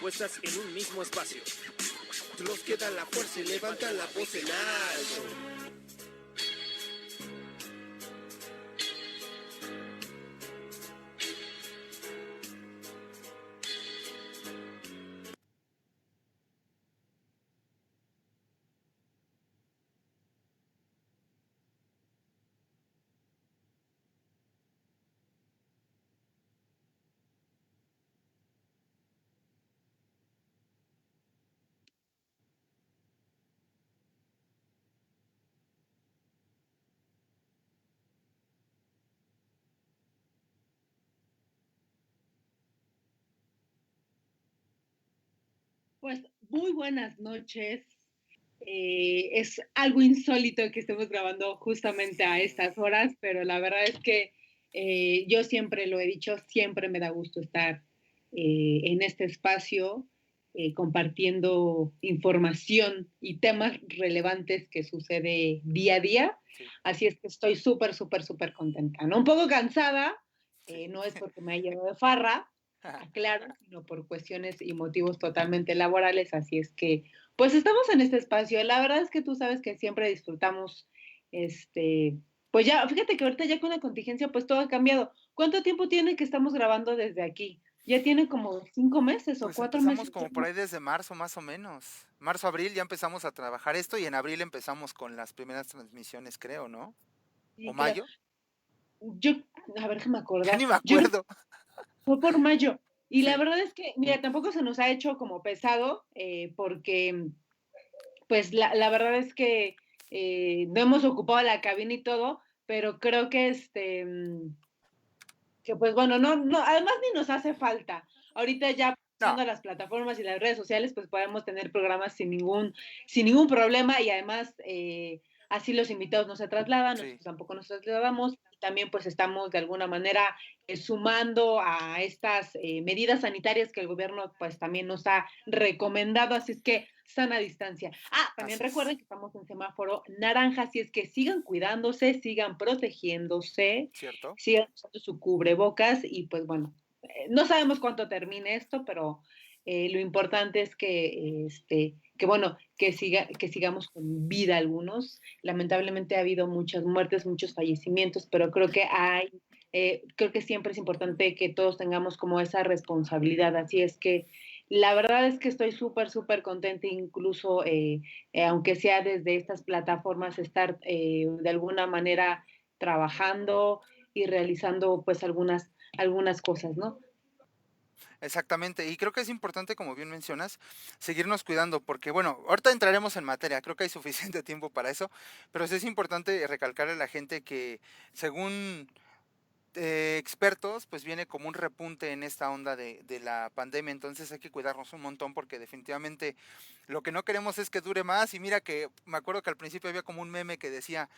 puestas en un mismo espacio. Los que dan la fuerza y levantan la voz en alto. Pues muy buenas noches. Es algo insólito que estemos grabando justamente a Sí, estas horas, pero la verdad es que yo siempre lo he dicho, siempre me da gusto estar en este espacio compartiendo información y temas relevantes que sucede día a día. sí, Así es que estoy súper, súper, súper contenta, ¿no? Un poco cansada, sí. no es porque me haya llevado de farra, aclaro, sino por cuestiones y motivos totalmente laborales, así es que, pues estamos en este espacio. La verdad es que tú sabes que siempre disfrutamos, este, pues ya, fíjate que ahorita ya con la contingencia, pues todo ha cambiado. ¿Cuánto tiempo tiene que estamos grabando desde aquí? Ya tiene como 5 meses o Pues 4 meses. empezamos como por ahí desde marzo, más o menos. Marzo, abril ya empezamos a trabajar esto y en abril empezamos con las primeras transmisiones, creo, ¿no? ¿O Sí, creo. mayo? Yo, a ver, déjame Ya acordar. ni me Yo creo que acuerdo. fue por mayo. Y la Sí, verdad es que, mira, tampoco se nos ha hecho como pesado, porque pues la verdad es que no hemos ocupado la cabina y todo, pero creo que que pues bueno, además ni nos hace falta. Ahorita ya no, usando las plataformas y las redes sociales, pues podemos tener programas sin ningún problema y además así los invitados no se trasladan, sí, nosotros tampoco nos trasladamos y también pues estamos de alguna manera sumando a estas medidas sanitarias que el gobierno pues también nos ha recomendado, así es que sana distancia. También así es. recuerden que estamos en semáforo naranja, así es que sigan cuidándose, sigan protegiéndose, ¿Cierto? sigan usando su cubrebocas y pues bueno, no sabemos cuánto termine esto, pero lo importante es que bueno, que sigamos con vida algunos. Lamentablemente ha habido muchas muertes, muchos fallecimientos, pero creo que siempre es importante que todos tengamos como esa responsabilidad. Así es que la verdad es que estoy súper, súper contenta, incluso aunque sea desde estas plataformas, estar de alguna manera trabajando y realizando pues algunas cosas, ¿no? Exactamente. Y creo que es importante, como bien mencionas, seguirnos cuidando, porque bueno, ahorita entraremos en materia, creo que hay suficiente tiempo para eso, pero sí es importante recalcarle a la gente que según expertos, pues viene como un repunte en esta onda de la pandemia, entonces hay que cuidarnos un montón porque definitivamente lo que no queremos es que dure más y mira que me acuerdo que al principio había como un meme que decía,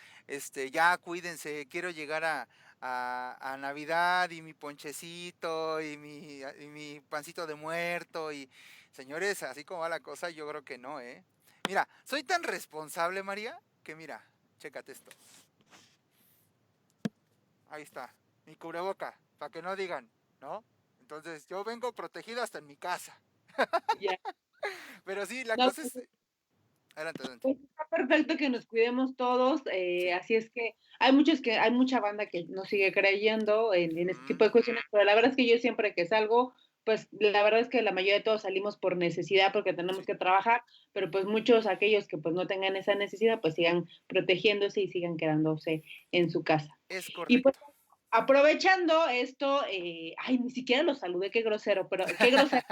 ya cuídense, quiero llegar a Navidad y mi ponchecito y mi pancito de muerto y señores, así como va la cosa, yo creo que no, ¿eh? Mira, soy tan responsable, María, que mira, chécate esto. Ahí está, mi cubreboca, para que no digan, ¿no? Entonces yo vengo protegido hasta en mi casa. Ya. Pero sí, la No, cosa es... Adelante, adelante. pues está perfecto que nos cuidemos todos, Sí. así es que hay mucha banda que no sigue creyendo en este Ujú. tipo de cuestiones, pero la verdad es que yo siempre que salgo, pues la verdad es que la mayoría de todos salimos por necesidad porque tenemos Sí, que trabajar, pero pues muchos aquellos que pues no tengan esa necesidad, pues sigan protegiéndose y sigan quedándose en su casa. es Y pues correcto. aprovechando esto, ni siquiera los saludé, qué grosero, pero qué grosero.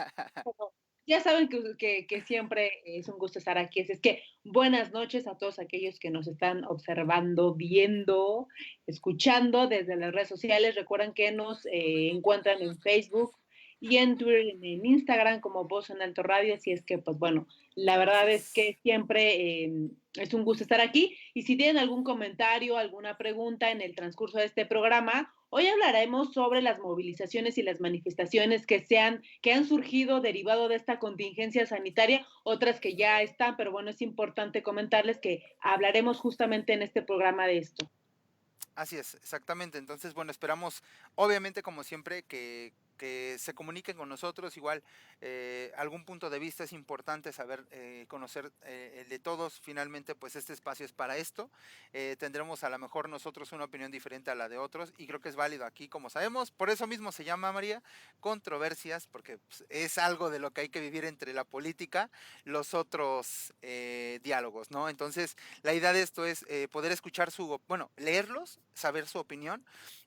Ya saben que siempre es un gusto estar aquí. Así es que buenas noches a todos aquellos que nos están observando, viendo, escuchando desde las redes sociales. Recuerden que nos encuentran en Facebook y en Twitter, en Instagram como Voz en Alto Radio. Así es que, pues bueno, la Así verdad es es. que siempre es un gusto estar aquí. Y si tienen algún comentario, alguna pregunta en el transcurso de este programa, hoy hablaremos sobre las movilizaciones y las manifestaciones que han surgido derivado de esta contingencia sanitaria, otras que ya están, pero bueno, es importante comentarles que hablaremos justamente en este programa de esto. Así es, exactamente. Entonces, bueno, esperamos, obviamente, como siempre, que que se comuniquen con nosotros, igual algún punto de vista es importante saber, conocer el de todos, finalmente pues este espacio es para esto, tendremos a lo mejor nosotros una opinión diferente a la de otros y creo que es válido aquí, como sabemos, por eso mismo se llama, María, controversias, porque pues, es algo de lo que hay que vivir entre la política, los otros diálogos, ¿no? Entonces, la idea de esto es poder escuchar bueno, leerlos, saber su opinión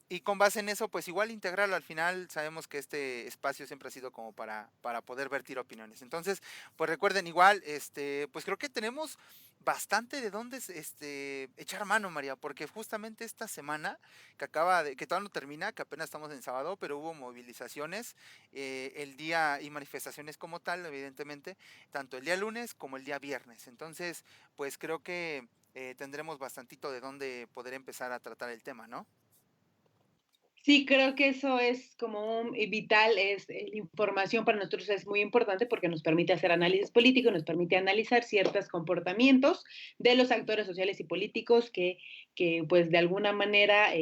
y con base en eso, pues igual integrarlo. Al final sabemos que este espacio siempre ha sido como para poder vertir opiniones. Entonces, pues recuerden igual, pues creo que tenemos bastante de dónde echar mano, María, porque justamente esta semana que todavía no termina, que apenas estamos en sábado, pero hubo movilizaciones el día y manifestaciones como tal, evidentemente, tanto el día lunes como el día viernes. Entonces, pues creo que tendremos bastantito de dónde poder empezar a tratar el tema, ¿no? Sí, creo que eso es como vital, la información para nosotros es muy importante porque nos permite hacer análisis político, nos permite analizar ciertos comportamientos de los actores sociales y políticos que pues de alguna manera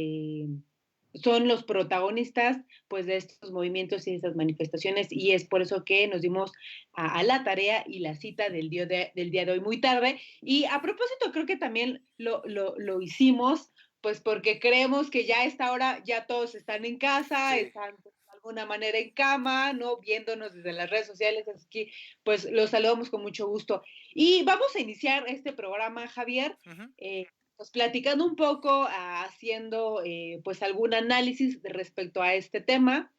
son los protagonistas pues de estos movimientos y de estas manifestaciones y es por eso que nos dimos a la tarea y la cita del día de hoy muy tarde y a propósito creo que también lo hicimos pues porque creemos que ya a esta hora ya todos están en casa, Sí. están pues, de alguna manera en cama, ¿no? Viéndonos desde las redes sociales, así que pues los saludamos con mucho gusto. Y vamos a iniciar este programa, Javier, Ujú. pues platicando un poco, haciendo pues algún análisis respecto a este tema.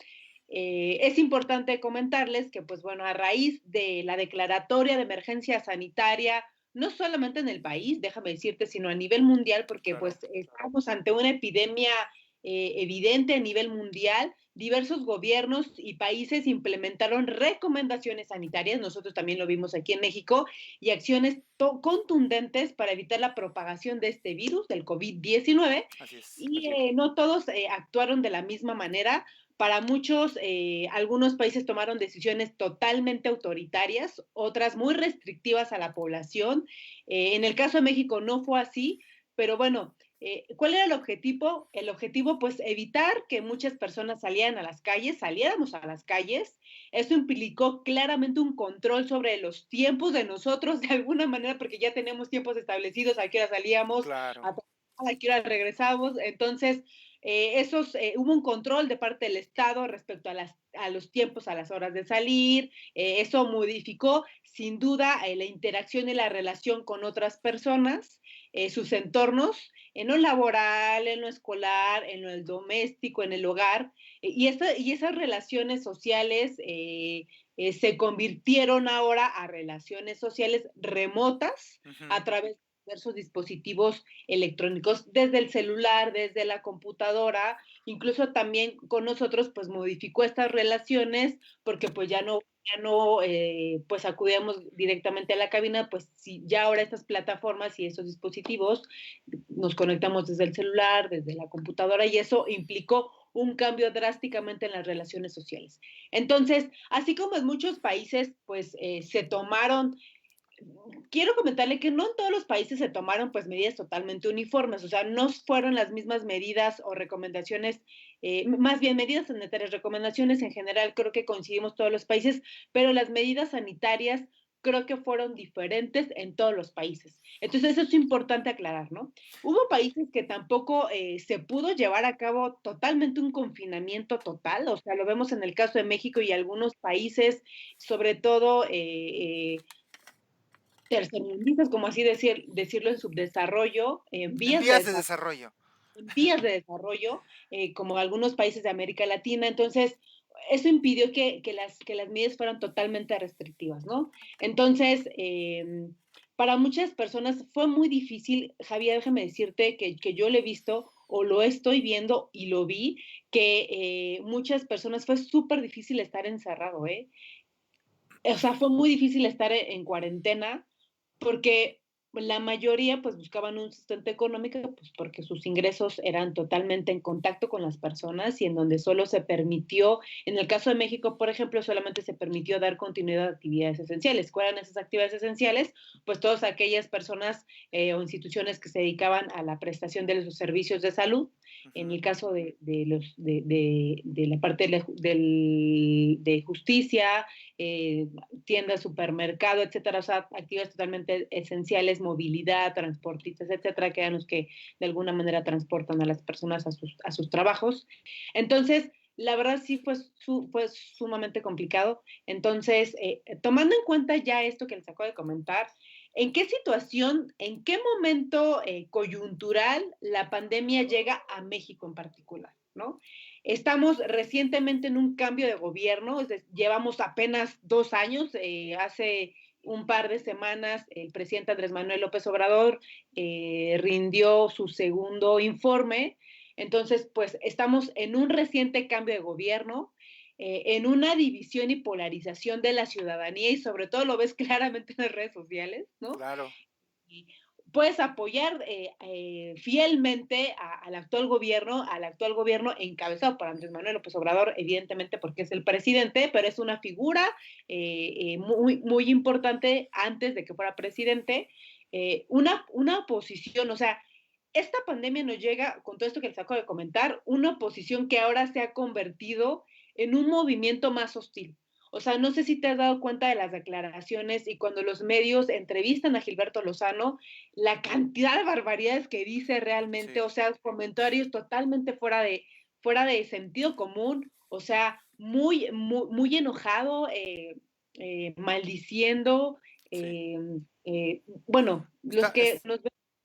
Es importante comentarles que, pues bueno, a raíz de la declaratoria de emergencia sanitaria, no solamente en el país, déjame decirte, sino a nivel mundial, porque Claro. pues estamos ante una epidemia evidente a nivel mundial. Diversos gobiernos y países implementaron recomendaciones sanitarias, nosotros también lo vimos aquí en México, y acciones contundentes para evitar la propagación de este virus, del COVID-19, Así es. y no todos actuaron de la misma manera. Para muchos, algunos países tomaron decisiones totalmente autoritarias, otras muy restrictivas a la población. En el caso de México no fue así, pero bueno, ¿cuál era el objetivo? El objetivo, pues, evitar que muchas personas salieran a las calles, saliéramos a las calles. Eso implicó claramente un control sobre los tiempos de nosotros, de alguna manera, porque ya tenemos tiempos establecidos, a qué hora salíamos, Claro. a qué hora regresamos. Entonces, hubo un control de parte del Estado respecto a los tiempos, a las horas de salir, eso modificó sin duda la interacción y la relación con otras personas, sus entornos, en lo laboral, en lo escolar, en lo doméstico, en el hogar, y esas relaciones sociales se convirtieron ahora a relaciones sociales remotas Ujú. a través de diversos dispositivos electrónicos, desde el celular, desde la computadora, incluso también con nosotros, pues modificó estas relaciones porque pues ya no pues acudíamos directamente a la cabina, pues sí, ya ahora estas plataformas y esos dispositivos nos conectamos desde el celular, desde la computadora y eso implicó un cambio drásticamente en las relaciones sociales. Entonces, así como en muchos países, pues se tomaron, quiero comentarle que no en todos los países se tomaron pues medidas totalmente uniformes, o sea, no fueron las mismas medidas o recomendaciones, más bien medidas sanitarias, recomendaciones en general, creo que coincidimos todos los países, pero las medidas sanitarias creo que fueron diferentes en todos los países. Entonces, eso es importante aclarar, ¿no? Hubo países que tampoco se pudo llevar a cabo totalmente un confinamiento total, o sea, lo vemos en el caso de México y algunos países, sobre todo tercermundistas, como así decirlo, en subdesarrollo, En vías de desarrollo. en vías de desarrollo, como algunos países de América Latina. Entonces, eso impidió que las medidas fueran totalmente restrictivas, ¿no? Entonces, para muchas personas fue muy difícil, Javier, déjame decirte que yo lo he visto o lo estoy viendo y lo vi, que muchas personas fue súper difícil estar encerrado, ¿eh? O sea, fue muy difícil estar en cuarentena porque la mayoría pues buscaban un sustento económico, pues porque sus ingresos eran totalmente en contacto con las personas y en donde solo se permitió, en el caso de México, por ejemplo, solamente se permitió dar continuidad a actividades esenciales. ¿Cuáles eran esas actividades esenciales? Pues todas aquellas personas o instituciones que se dedicaban a la prestación de los servicios de salud. En Ujú. el caso de la parte de justicia, tiendas, supermercado, etcétera, o sea, actividades totalmente esenciales, movilidad, transportistas, etcétera, que eran los que de alguna manera transportan a las personas a sus trabajos. Entonces, la verdad sí fue sumamente complicado. Entonces, tomando en cuenta ya esto que les acabo de comentar, ¿en qué situación, en qué momento coyuntural la pandemia llega a México en particular? ¿No? Estamos recientemente en un cambio de gobierno, llevamos apenas 2 años, hace un par de semanas el presidente Andrés Manuel López Obrador rindió su segundo informe, entonces pues estamos en un reciente cambio de gobierno, en una división y polarización de la ciudadanía y sobre todo lo ves claramente en las redes sociales, ¿no? Claro, Y puedes apoyar fielmente al actual gobierno encabezado por Andrés Manuel López Obrador, evidentemente porque es el presidente, pero es una figura muy importante antes de que fuera presidente, una oposición, o sea, esta pandemia nos llega, con todo esto que les acabo de comentar, una oposición que ahora se ha convertido en un movimiento más hostil. O sea, no sé si te has dado cuenta de las declaraciones y cuando los medios entrevistan a Gilberto Lozano, la cantidad de barbaridades que dice realmente, sí. o sea, comentarios totalmente fuera de sentido común, o sea, muy enojado, maldiciendo, Sí. eh, bueno, Está, es,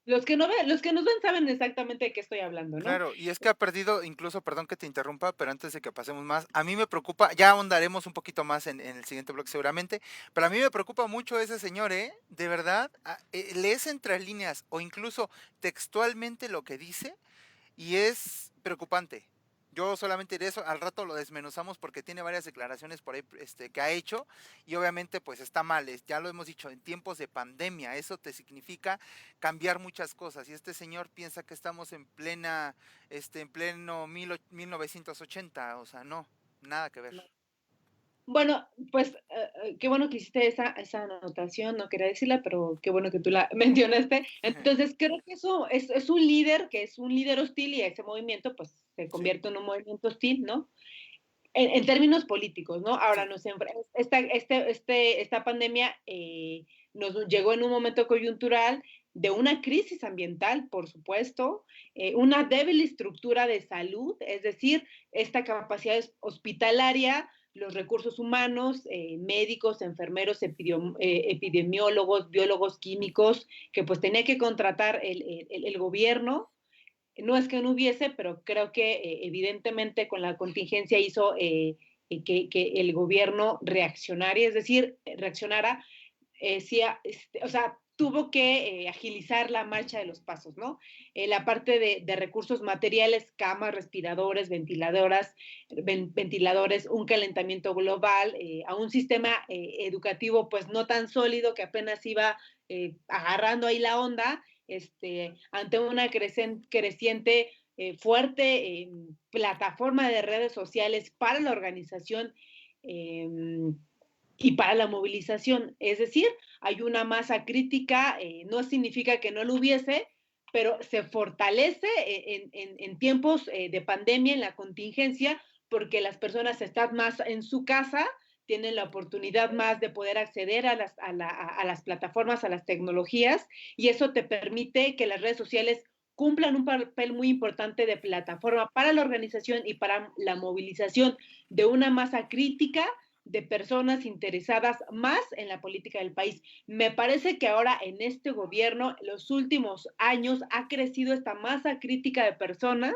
los que nos ven saben exactamente de qué estoy hablando, ¿no? claro, y es que ha perdido, incluso, perdón que te interrumpa, pero antes de que pasemos más, a mí me preocupa, ya ahondaremos un poquito más en el siguiente bloque seguramente, pero a mí me preocupa mucho ese señor, ¿eh? De verdad, lees entre líneas o incluso textualmente lo que dice y es preocupante. Yo solamente diré eso, al rato lo desmenuzamos porque tiene varias declaraciones por ahí que ha hecho y obviamente pues está mal, ya lo hemos dicho, en tiempos de pandemia, eso te significa cambiar muchas cosas y este señor piensa que estamos en plena, en pleno 1980, o sea, no, nada que ver. Bueno, pues qué bueno que hiciste esa anotación, no quería decirla, pero qué bueno que tú la mencionaste. Entonces, creo que eso es un líder, que es un líder hostil y ese movimiento pues se Sí, convierte en un movimiento hostil, ¿no? En términos políticos, ¿no? Ahora sí, esta pandemia nos llegó en un momento coyuntural de una crisis ambiental, por supuesto, una débil estructura de salud, es decir, esta capacidad hospitalaria, los recursos humanos, médicos, enfermeros, epidemiólogos, biólogos químicos, que pues tenía que contratar el gobierno. No es que no hubiese, pero creo que evidentemente con la contingencia hizo que el gobierno reaccionara, es decir, reaccionara, sí, o sea, tuvo que agilizar la marcha de los pasos, ¿no? La parte de recursos materiales, camas, respiradores, ventiladores, un calentamiento global, a un sistema educativo pues no tan sólido que apenas iba agarrando ahí la onda, ante una creciente fuerte plataforma de redes sociales para la organización eh, y para la movilización. Es decir, hay una masa crítica, no significa que no lo hubiese, pero se fortalece en tiempos de pandemia, en la contingencia, porque las personas están más en su casa, tienen la oportunidad más de poder acceder a las plataformas, a las tecnologías, y eso te permite que las redes sociales cumplan un papel muy importante de plataforma para la organización y para la movilización de una masa crítica de personas interesadas más en la política del país. Me parece que ahora en este gobierno, los últimos años, ha crecido esta masa crítica de personas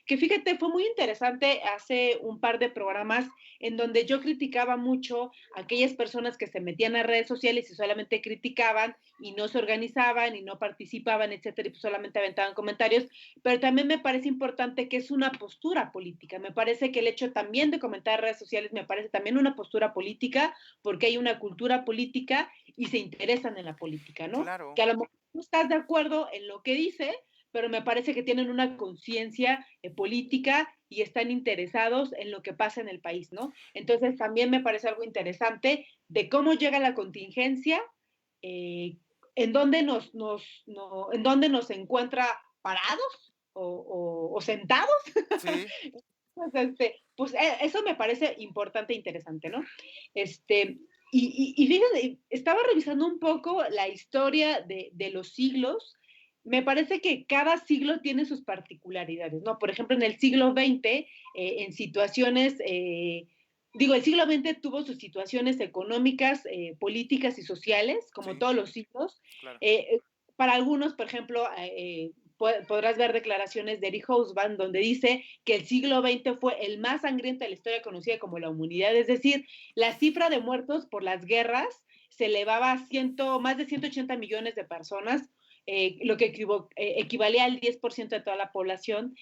que fíjate, fue muy interesante hace un par de programas en donde yo criticaba mucho a aquellas personas que se metían a redes sociales y solamente criticaban y no se organizaban y no participaban, etcétera, y pues solamente aventaban comentarios, pero también me parece importante que es una postura política. Me parece que el hecho también de comentar en redes sociales me parece también una postura política, porque hay una cultura política y se interesan en la política, ¿no? Que Claro, a lo mejor no estás de acuerdo en lo que dice, pero me parece que tienen una conciencia política y están interesados en lo que pasa en el país, ¿no? Entonces también me parece algo interesante de cómo llega la contingencia, eh, en dónde en dónde nos encuentra parados o sentados. sí, Pues, pues eso me parece importante e interesante, ¿no? Este, y fíjate, estaba revisando un poco la historia de los siglos. Me parece que cada siglo tiene sus particularidades, ¿no? Por ejemplo, en el siglo XX, en situaciones, el siglo XX tuvo sus situaciones económicas, políticas y sociales, como sí, todos los siglos. claro. Eh, para algunos, por ejemplo, podrás ver declaraciones de Eric Hobsbawm donde dice que el siglo XX fue el más sangriento de la historia conocida como la humanidad, es decir, la cifra de muertos por las guerras se elevaba a más de 180 millones de personas, lo que equivalía al 10% de toda la población.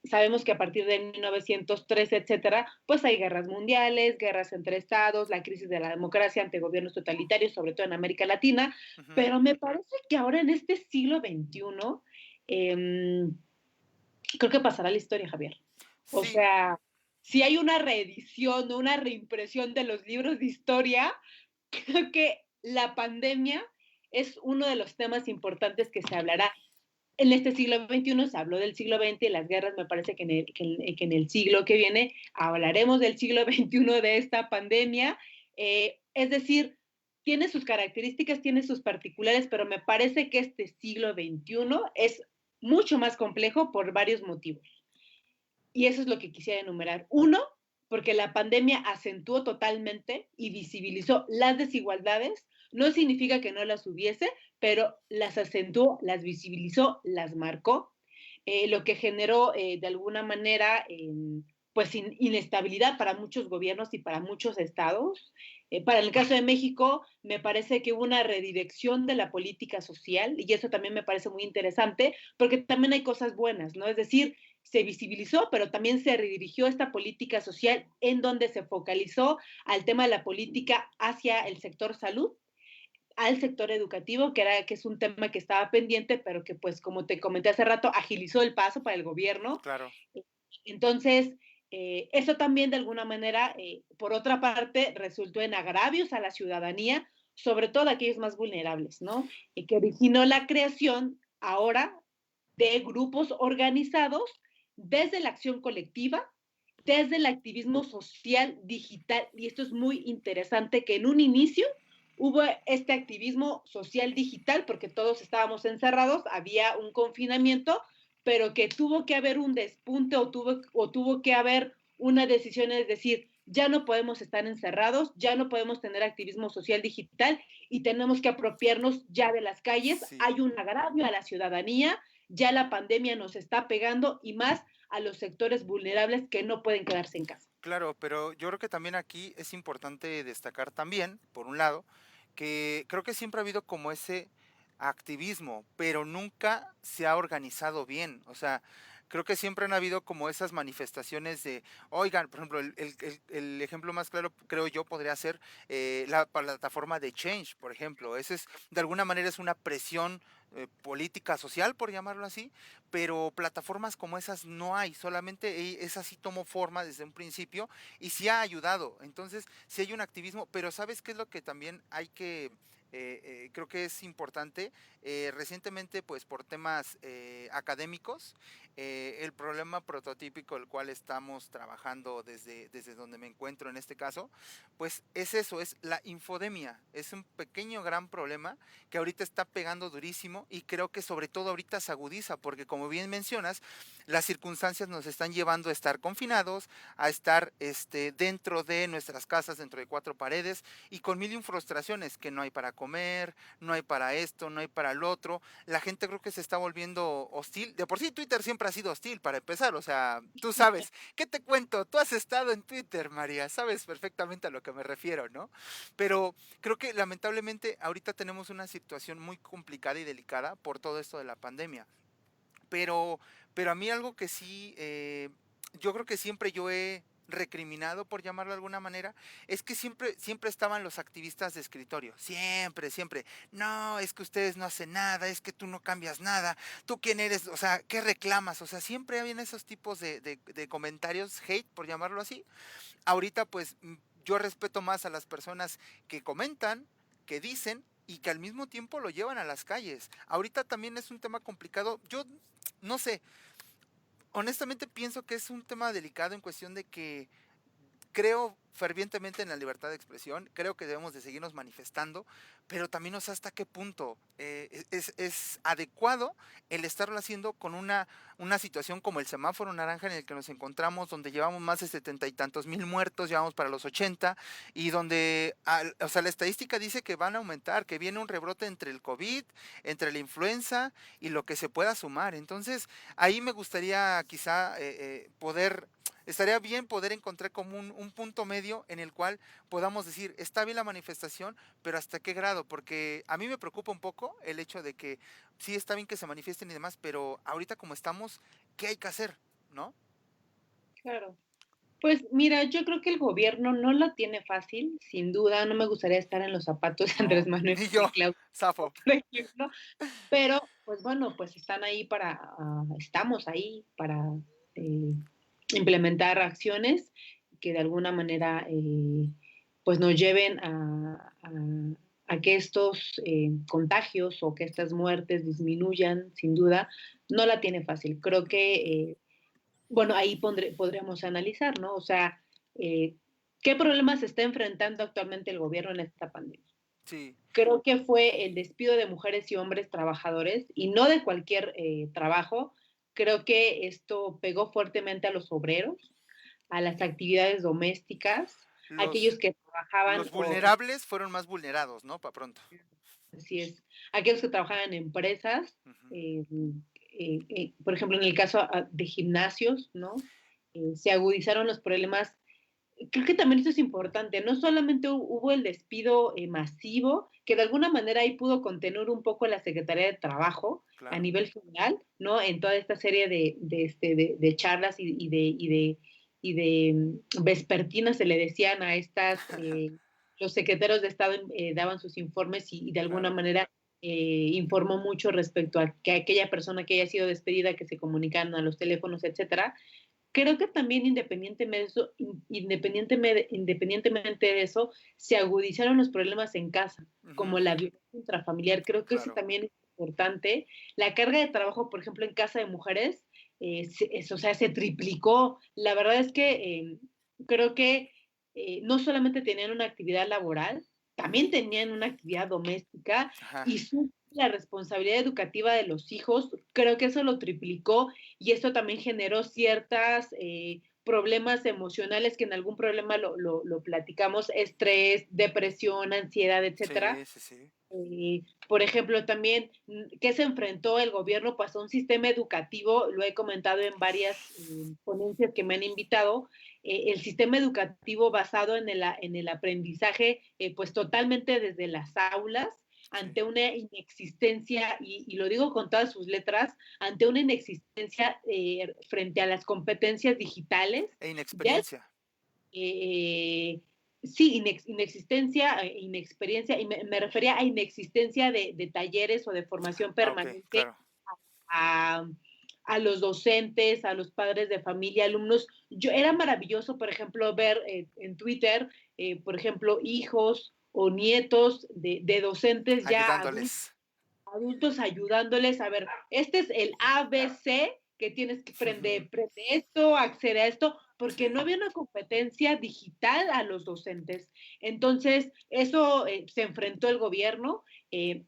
Sabemos que a partir de 1903, etcétera, pues hay guerras mundiales, guerras entre estados, la crisis de la democracia ante gobiernos totalitarios, sobre todo en América Latina, Ujú. pero me parece que ahora en este siglo XXI, eh, creo que pasará la historia, Javier. O Sí, sea, si hay una reedición o una reimpresión de los libros de historia, creo que la pandemia es uno de los temas importantes que se hablará. En este siglo XXI se habló del siglo XX y las guerras, me parece que en el siglo que viene hablaremos del siglo XXI, de esta pandemia. Es decir, tiene sus características, tiene sus particulares, pero me parece que este siglo XXI es mucho más complejo por varios motivos. Y eso es lo que quisiera enumerar. Uno, porque la pandemia acentuó totalmente y visibilizó las desigualdades. No significa que no las hubiese, pero las acentuó, las visibilizó, las marcó, lo que generó de alguna manera pues inestabilidad para muchos gobiernos y para muchos estados. Para el caso de México, me parece que hubo una redirección de la política social y eso también me parece muy interesante porque también hay cosas buenas, ¿no? Es decir, se visibilizó, pero también se redirigió esta política social en donde se focalizó al tema de la política hacia el sector salud, al sector educativo, que es un tema que estaba pendiente, pero que pues como te comenté hace rato, agilizó el paso para el gobierno. claro. Entonces, eso también de alguna manera, por otra parte, resultó en agravios a la ciudadanía, sobre todo a aquellos más vulnerables, ¿no? Y que originó la creación ahora de grupos organizados desde la acción colectiva, desde el activismo social digital. Y esto es muy interesante, que en un inicio hubo este activismo social digital porque todos estábamos encerrados, había un confinamiento, pero que tuvo que haber un despunte o tuvo que haber una decisión, es decir, ya no podemos estar encerrados, ya no podemos tener activismo social digital y tenemos que apropiarnos ya de las calles. Sí, Hay un agravio a la ciudadanía, ya la pandemia nos está pegando y más a los sectores vulnerables que no pueden quedarse en casa. claro, pero yo creo que también aquí es importante destacar también, por un lado, que creo que siempre ha habido como ese activismo, pero nunca se ha organizado bien. O sea, creo que siempre han habido como esas manifestaciones de, oigan, por ejemplo, el ejemplo más claro, creo yo, podría ser la plataforma de Change, por ejemplo. Ese es, de alguna manera, es una presión política social, por llamarlo así, pero plataformas como esas no hay, solamente esa sí tomó forma desde un principio y sí ha ayudado. Entonces, sí hay un activismo, pero ¿sabes qué es lo que también hay que creo que es importante? Recientemente, pues por temas académicos, el problema prototípico el cual estamos trabajando desde donde me encuentro en este caso, pues es eso, es la infodemia. Es un pequeño gran problema que ahorita está pegando durísimo y creo que sobre todo ahorita se agudiza porque como bien mencionas, las circunstancias nos están llevando a estar confinados, a estar dentro de nuestras casas, dentro de cuatro paredes y con mil y un frustraciones, que no hay para comer, comer, no hay para esto, no hay para el otro. La gente creo que se está volviendo hostil. De por sí Twitter siempre ha sido hostil para empezar, o sea, tú sabes, ¿qué te cuento? Tú has estado en Twitter, María, sabes perfectamente a lo que me refiero, ¿no? Pero creo que lamentablemente ahorita tenemos una situación muy complicada y delicada por todo esto de la pandemia. Pero, pero a mí algo que sí, yo creo que siempre yo he recriminado, por llamarlo de alguna manera, es que siempre estaban los activistas de escritorio, siempre, siempre. No, es que ustedes no hacen nada, es que tú no cambias nada, tú quién eres, o sea, ¿qué reclamas? O sea, siempre habían esos tipos de comentarios, hate, por llamarlo así. Ahorita pues yo respeto más a las personas que comentan, que dicen y que al mismo tiempo lo llevan a las calles. Ahorita también es un tema complicado. Yo no sé, honestamente pienso que es un tema delicado en cuestión de que creo fervientemente en la libertad de expresión, creo que debemos de seguirnos manifestando, pero también no sé hasta qué punto es adecuado el estarlo haciendo con una situación como el semáforo naranja en el que nos encontramos, donde llevamos más de 70 y tantos mil muertos, llevamos para los 80, y donde, o sea, la estadística dice que van a aumentar, que viene un rebrote entre el COVID, entre la influenza y lo que se pueda sumar. Entonces, ahí me gustaría quizá poder estaría bien poder encontrar como un punto medio en el cual podamos decir, está bien la manifestación, pero ¿hasta qué grado? Porque a mí me preocupa un poco el hecho de que sí está bien que se manifiesten y demás, pero ahorita como estamos, ¿qué hay que hacer? ¿No? Claro. Pues mira, yo creo que el gobierno no lo tiene fácil, sin duda, no me gustaría estar en los zapatos de Andrés No, Manuel ni y yo, de Claudia, Safo. por ejemplo, pero pues bueno, pues están ahí estamos ahí para eh, implementar acciones que de alguna manera pues nos lleven a que estos contagios o que estas muertes disminuyan, sin duda, no la tiene fácil. Creo que bueno, ahí podríamos analizar, ¿no? O sea, eh, ¿qué problemas está enfrentando actualmente el gobierno en esta pandemia? Sí, Creo que fue el despido de mujeres y hombres trabajadores y no de cualquier trabajo. Creo que esto pegó fuertemente a los obreros, a las actividades domésticas, a los, aquellos que trabajaban los vulnerables fueron más vulnerados, ¿no? Para pronto. así es, aquellos que trabajaban en empresas, Ujú. eh, por ejemplo, en el caso de gimnasios, ¿no? Se agudizaron los problemas. Creo que también eso es importante, no solamente hubo el despido masivo, que de alguna manera ahí pudo contener un poco la Secretaría de Trabajo a Claro. nivel federal, ¿no? En toda esta serie de charlas y de vespertinas se le decían a estas, los secretarios de Estado daban sus informes y de alguna Claro. manera informó mucho respecto a que aquella persona que haya sido despedida, que se comunicaran a los teléfonos, etcétera. Creo que también independientemente de eso, se agudizaron los problemas en casa, Ujú. como la violencia intrafamiliar. Creo que eso Claro. también es importante. La carga de trabajo, por ejemplo, en casa de mujeres, o sea, se triplicó. La verdad es que creo que no solamente tenían una actividad laboral, también tenían una actividad doméstica Ajá. y la responsabilidad educativa de los hijos, creo que eso lo triplicó y esto también generó ciertas problemas emocionales que en algún problema lo platicamos, estrés, depresión, ansiedad, etcétera. Sí, sí, sí. Por ejemplo, también, ¿qué se enfrentó el gobierno? Pues a un sistema educativo, lo he comentado en varias ponencias que me han invitado, el sistema educativo basado en el aprendizaje, pues totalmente desde las aulas, Sí. ante una inexistencia, y lo digo con todas sus letras, ante una inexistencia frente a las competencias digitales, E ya inexperiencia. eh, sí, inexistencia, inexperiencia, y me refería a inexistencia de talleres o de formación Ah, ok, permanente claro. a, a los docentes, a los padres de familia, alumnos. Era maravilloso, por ejemplo, ver en Twitter, por ejemplo, hijos o nietos de docentes ya Ayudándoles. adultos ayudándoles a ver, este es el ABC que tienes que prende esto, accede a esto, porque Sí. no había una competencia digital a los docentes. Entonces, eso se enfrentó el gobierno,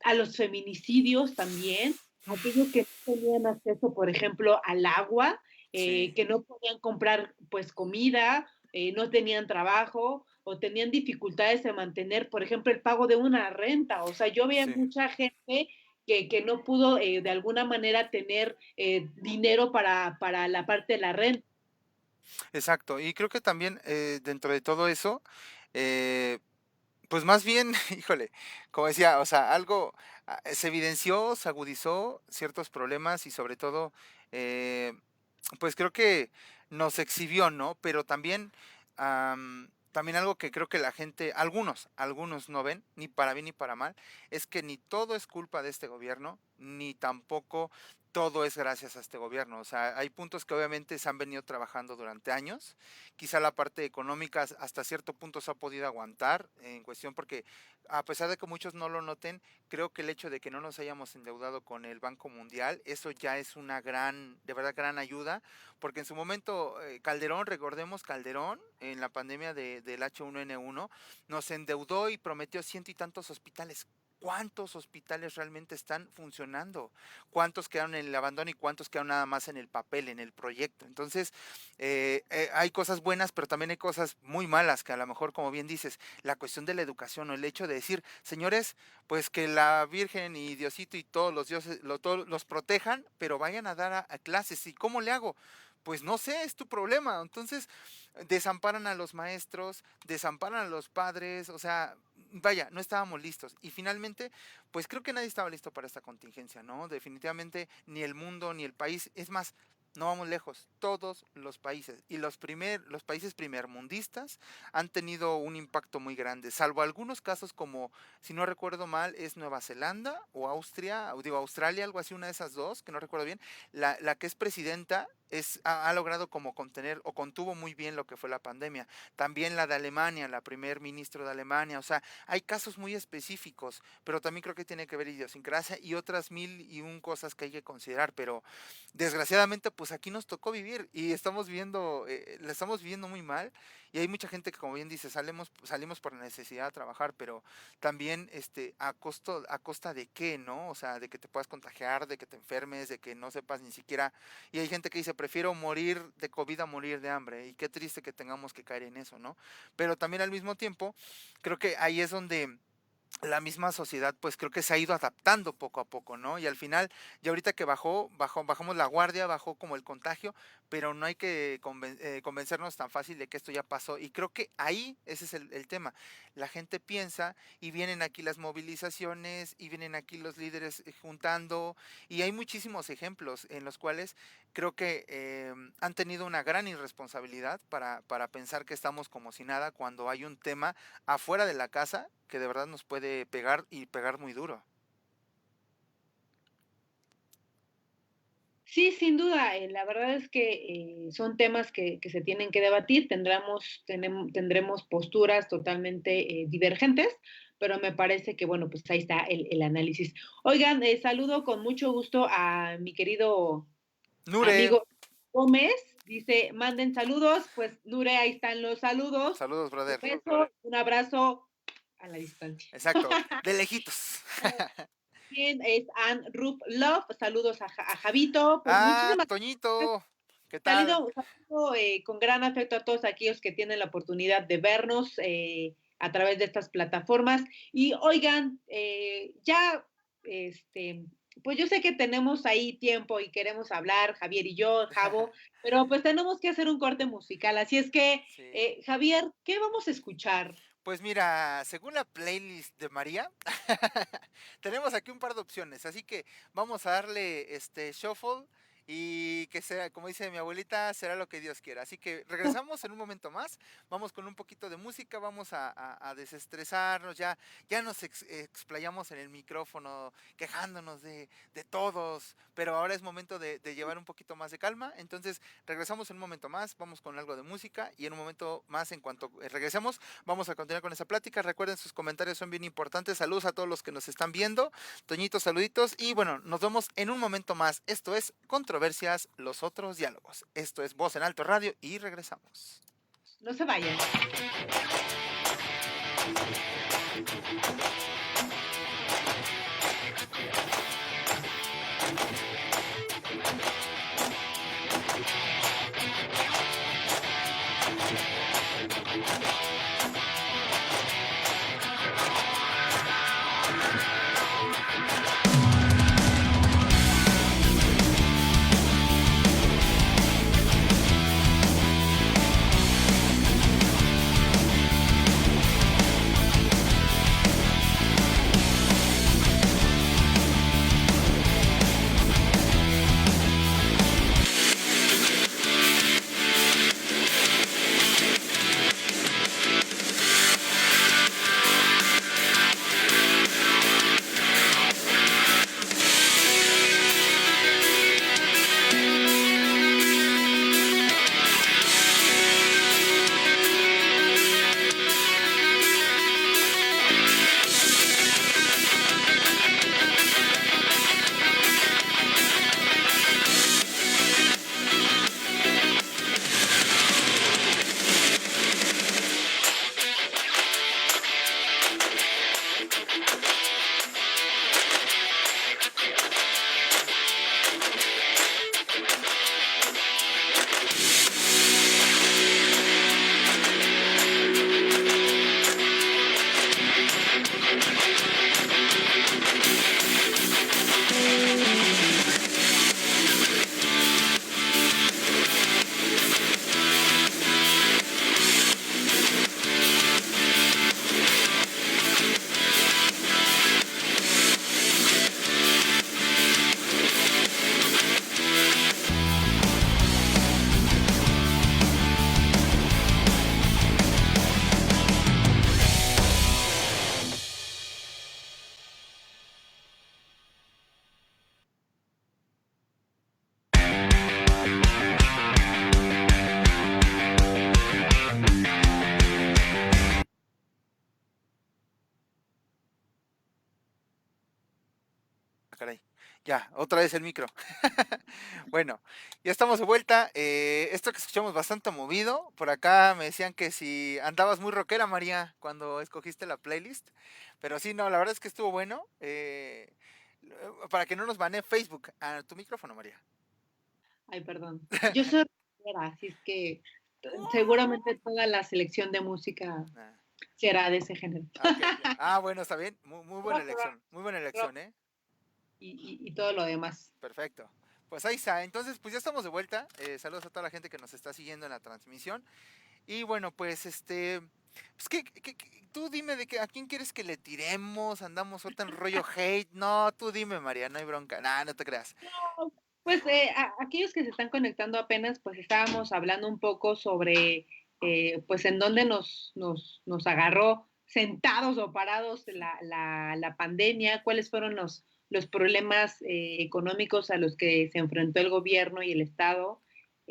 a los feminicidios también, aquellos que no tenían acceso, por ejemplo, al agua, Sí. que no podían comprar pues comida, no tenían trabajo, o tenían dificultades en mantener, por ejemplo, el pago de una renta. O sea, yo veía Sí, mucha gente que no pudo de alguna manera tener dinero para la parte de la renta. exacto. Y creo que también dentro de todo eso, eh, pues más bien, híjole, como decía, o sea, algo se evidenció, se agudizó ciertos problemas y sobre todo, eh, pues creo que nos exhibió, ¿no? Pero también, también algo que creo que la gente, algunos no ven, ni para bien ni para mal, es que ni todo es culpa de este gobierno, ni tampoco todo es gracias a este gobierno. O sea, hay puntos que obviamente se han venido trabajando durante años. Quizá la parte económica hasta cierto punto se ha podido aguantar en cuestión porque a pesar de que muchos no lo noten, creo que el hecho de que no nos hayamos endeudado con el Banco Mundial, eso ya es una gran, de verdad, gran ayuda, porque en su momento Calderón, recordemos Calderón, en la pandemia del H1N1, nos endeudó y prometió ciento y tantos hospitales. ¿Cuántos hospitales realmente están funcionando? ¿Cuántos quedaron en el abandono y cuántos quedaron nada más en el papel, en el proyecto? Entonces, hay cosas buenas, pero también hay cosas muy malas, que a lo mejor, como bien dices, la cuestión de la educación o el hecho de decir, señores, pues que la Virgen y Diosito y todos los dioses todos los protejan, pero vayan a dar a clases. ¿Y cómo le hago? Pues no sé, es tu problema. Entonces, desamparan a los maestros, desamparan a los padres, o sea, vaya, no estábamos listos. Y finalmente, pues creo que nadie estaba listo para esta contingencia, ¿no? Definitivamente ni el mundo ni el país, es más, no vamos lejos, todos los países y los países primermundistas han tenido un impacto muy grande, salvo algunos casos como, si no recuerdo mal, es Nueva Zelanda o Austria, o digo Australia, algo así, una de esas dos, que no recuerdo bien, la que es presidenta ha logrado como contener o contuvo muy bien lo que fue la pandemia. También la de Alemania, la primer ministro de Alemania, o sea, hay casos muy específicos, pero también creo que tiene que ver idiosincrasia y otras mil y un cosas que hay que considerar, pero desgraciadamente pues aquí nos tocó vivir y estamos viendo, la estamos viviendo muy mal y hay mucha gente que como bien dice, salimos por la necesidad de trabajar, pero también a costa de qué, ¿no? O sea, de que te puedas contagiar, de que te enfermes, de que no sepas ni siquiera, y hay gente que dice, prefiero morir de COVID a morir de hambre, y qué triste que tengamos que caer en eso, ¿no? Pero también al mismo tiempo, creo que ahí es donde la misma sociedad, pues creo que se ha ido adaptando poco a poco, ¿no? Y al final, ya ahorita que bajamos la guardia, bajó como el contagio, pero no hay que convencernos tan fácil de que esto ya pasó. Y creo que ahí ese es el tema. La gente piensa y vienen aquí las movilizaciones y vienen aquí los líderes juntando y hay muchísimos ejemplos en los cuales creo que han tenido una gran irresponsabilidad para pensar que estamos como si nada cuando hay un tema afuera de la casa que de verdad nos puede pegar y pegar muy duro. Sí, sin duda, la verdad es que son temas que se tienen que debatir, tendremos posturas totalmente divergentes, pero me parece que, bueno, pues ahí está el análisis. Oigan, saludo con mucho gusto a mi querido Nure, amigo Gómez, dice, manden saludos, pues Nure, ahí están los saludos, saludos, un brother. beso, un abrazo a la distancia. Exacto, de lejitos. Bien, es Ann Rup Love, saludos a Javito, pues Ah, muchísimas gracias. Toñito, ¿qué tal? Saludo con gran afecto a todos aquellos que tienen la oportunidad de vernos a través de estas plataformas. Y oigan, ya, pues yo sé que tenemos ahí tiempo y queremos hablar, Javier y yo, Javo, pero pues tenemos que hacer un corte musical. Así es que, Sí. Javier, ¿qué vamos a escuchar? Pues mira, según la playlist de María, tenemos aquí un par de opciones, así que vamos a darle este shuffle y que sea, como dice mi abuelita, será lo que Dios quiera. Así que regresamos en un momento más, vamos con un poquito de música, vamos a desestresarnos, ya nos explayamos en el micrófono quejándonos de todos, pero ahora es momento de llevar un poquito más de calma. Entonces regresamos en un momento más, vamos con algo de música y en un momento más, en cuanto regresemos, vamos a continuar con esa plática. Recuerden, sus comentarios son bien importantes. Saludos a todos los que nos están viendo. Toñitos, saluditos. Y bueno, nos vemos en un momento más. Esto es Controversias, los otros diálogos. Esto es Voz en Alto Radio y regresamos. No se vayan. caray. Ya, otra vez el micro. Bueno, ya estamos de vuelta. Esto que escuchamos bastante movido. Por acá me decían que si andabas muy rockera, María, cuando escogiste la playlist. Pero sí, no, la verdad es que estuvo bueno. Para que no nos banee Facebook. A tu micrófono, María. Ay, perdón. Yo soy rockera, así es que seguramente toda la selección de música Ah, será de ese género. ok, ok. Bueno, está bien. Muy, muy buena Rock, rock, elección. Muy buena rock elección, ¿eh? y todo lo demás. Perfecto. Pues ahí está. Entonces, pues ya estamos de vuelta. Saludos a toda la gente que nos está siguiendo en la transmisión. Y bueno, pues pues tú dime a quién quieres que le tiremos. Andamos ahorita en rollo hate. No, tú dime, María, no hay bronca. Nah, no te creas. Pues aquellos que se están conectando apenas, pues estábamos hablando un poco sobre, pues en dónde nos agarró sentados o parados la pandemia, cuáles fueron los problemas económicos a los que se enfrentó el gobierno y el Estado.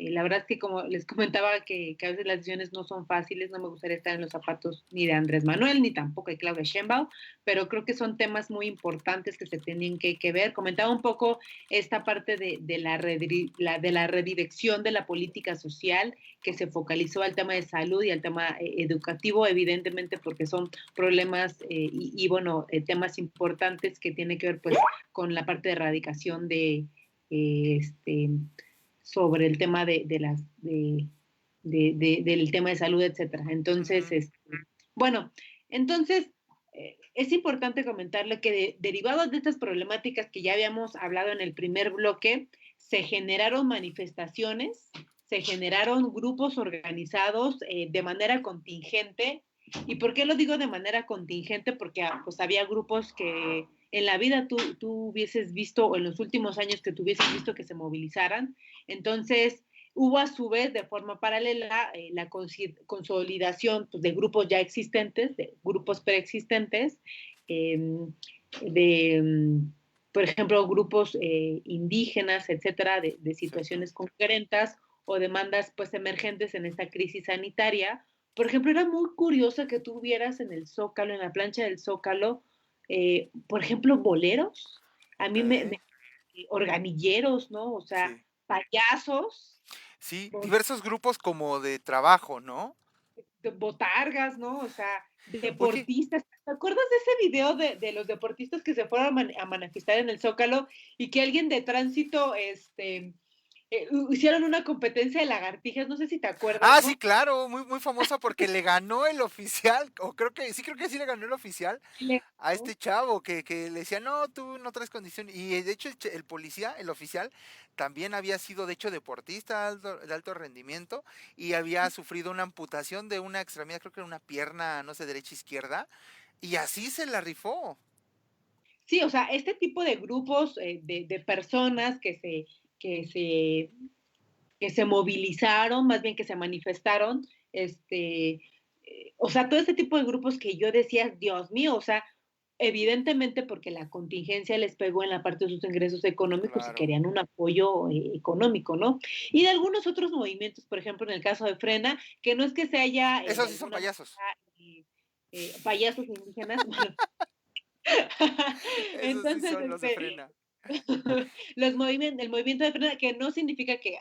La verdad es que como les comentaba que a veces las decisiones no son fáciles, no me gustaría estar en los zapatos ni de Andrés Manuel, ni tampoco de Claudia Sheinbaum, pero creo que son temas muy importantes que se tienen que ver. Comentaba un poco esta parte de la redirección de la política social que se focalizó al tema de salud y al tema educativo, evidentemente porque son problemas bueno, temas importantes que tienen que ver pues con la parte de erradicación este, sobre el tema del tema de salud, etcétera. Entonces, Ujú. bueno, entonces es importante comentarle que derivados de estas problemáticas que ya habíamos hablado en el primer bloque, se generaron manifestaciones, se generaron grupos organizados de manera contingente. ¿Y por qué lo digo de manera contingente? Porque pues había grupos que en la vida tú hubieses visto, o en los últimos años que tú hubieses visto que se movilizaran. Entonces, hubo a su vez de forma paralela la consolidación pues, de grupos ya existentes, de grupos preexistentes, eh, de, por ejemplo, grupos indígenas, etcétera, de Cierto. situaciones concretas o demandas pues emergentes en esta crisis sanitaria. Por ejemplo, era muy curioso que tú vieras en el Zócalo, en la plancha del Zócalo, por ejemplo, boleros. A mí Ok. organilleros, ¿no? O sea, Sí. payasos, Sí, diversos grupos como de trabajo, ¿no? botargas, ¿no? O sea, Oye, deportistas. ¿Te acuerdas de ese video de los deportistas que se fueron a manifestar en el Zócalo y que alguien de tránsito, hicieron una competencia de lagartijas? No sé si te acuerdas, sí, ¿no? claro, muy, muy famosa porque le ganó el oficial, o creo que sí le ganó el oficial a ¿No? este chavo que le decía, no, tú no traes condición. Y de hecho el policía, el oficial, también había sido de hecho deportista de alto rendimiento y había sufrido una amputación de una extremidad, creo que era una pierna, no sé, derecha, izquierda, y así se la rifó. Sí, o sea, este tipo de grupos de personas que se, que se movilizaron, más bien que se manifestaron, o sea, todo este tipo de grupos que yo decía, Dios mío, o sea, evidentemente porque la contingencia les pegó en la parte de sus ingresos económicos y Claro. querían un apoyo económico, ¿no? Y de algunos otros movimientos, por ejemplo, en el caso de Frena, que no es que se haya de Esos sí son alguna payasos. manera payasos indígenas, bueno, Esos sí entonces, son los de frena. el movimiento de frena, que no significa que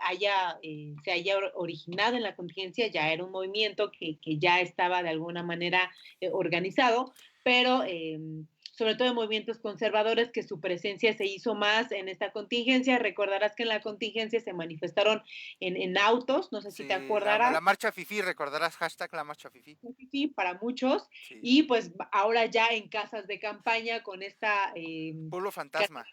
se haya originado en la contingencia, ya era un movimiento que ya estaba de alguna manera organizado, pero sobre todo en movimientos conservadores, que su presencia se hizo más en esta contingencia. Recordarás que en la contingencia se manifestaron en autos, no sé si te Sí, la acordarás, marcha Fifi, recordarás hashtag la marcha Fifi. sí, para muchos, Sí. y pues ahora ya en casas de campaña con esta Pueblo fantasma.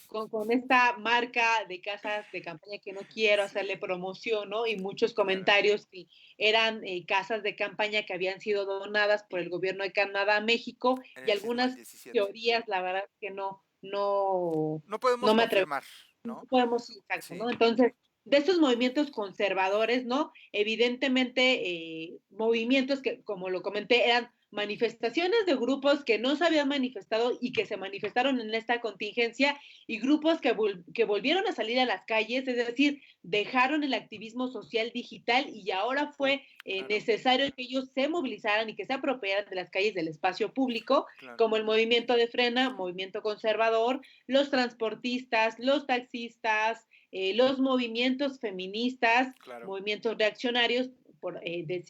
con esta marca de casas de campaña que no quiero hacerle Sí, promoción, ¿no? Y muchos claro. comentarios que eran casas de campaña que habían sido donadas por el gobierno de Canadá a México En y el sismo del algunas 17. teorías, la verdad que No no podemos me atrevo, confirmar, no ¿no? podemos, sí, exacto, Sí. ¿no? Entonces, de estos movimientos conservadores, ¿no? Evidentemente, movimientos que, como lo comenté, eran manifestaciones de grupos que no se habían manifestado y que se manifestaron en esta contingencia y grupos que volvieron a salir a las calles, es decir, dejaron el activismo social digital y ahora fue Claro, necesario que ellos se movilizaran y que se apropiaran de las calles del espacio público, claro, como el movimiento de Frena, movimiento conservador, los transportistas, los taxistas, los movimientos feministas, claro. movimientos reaccionarios, por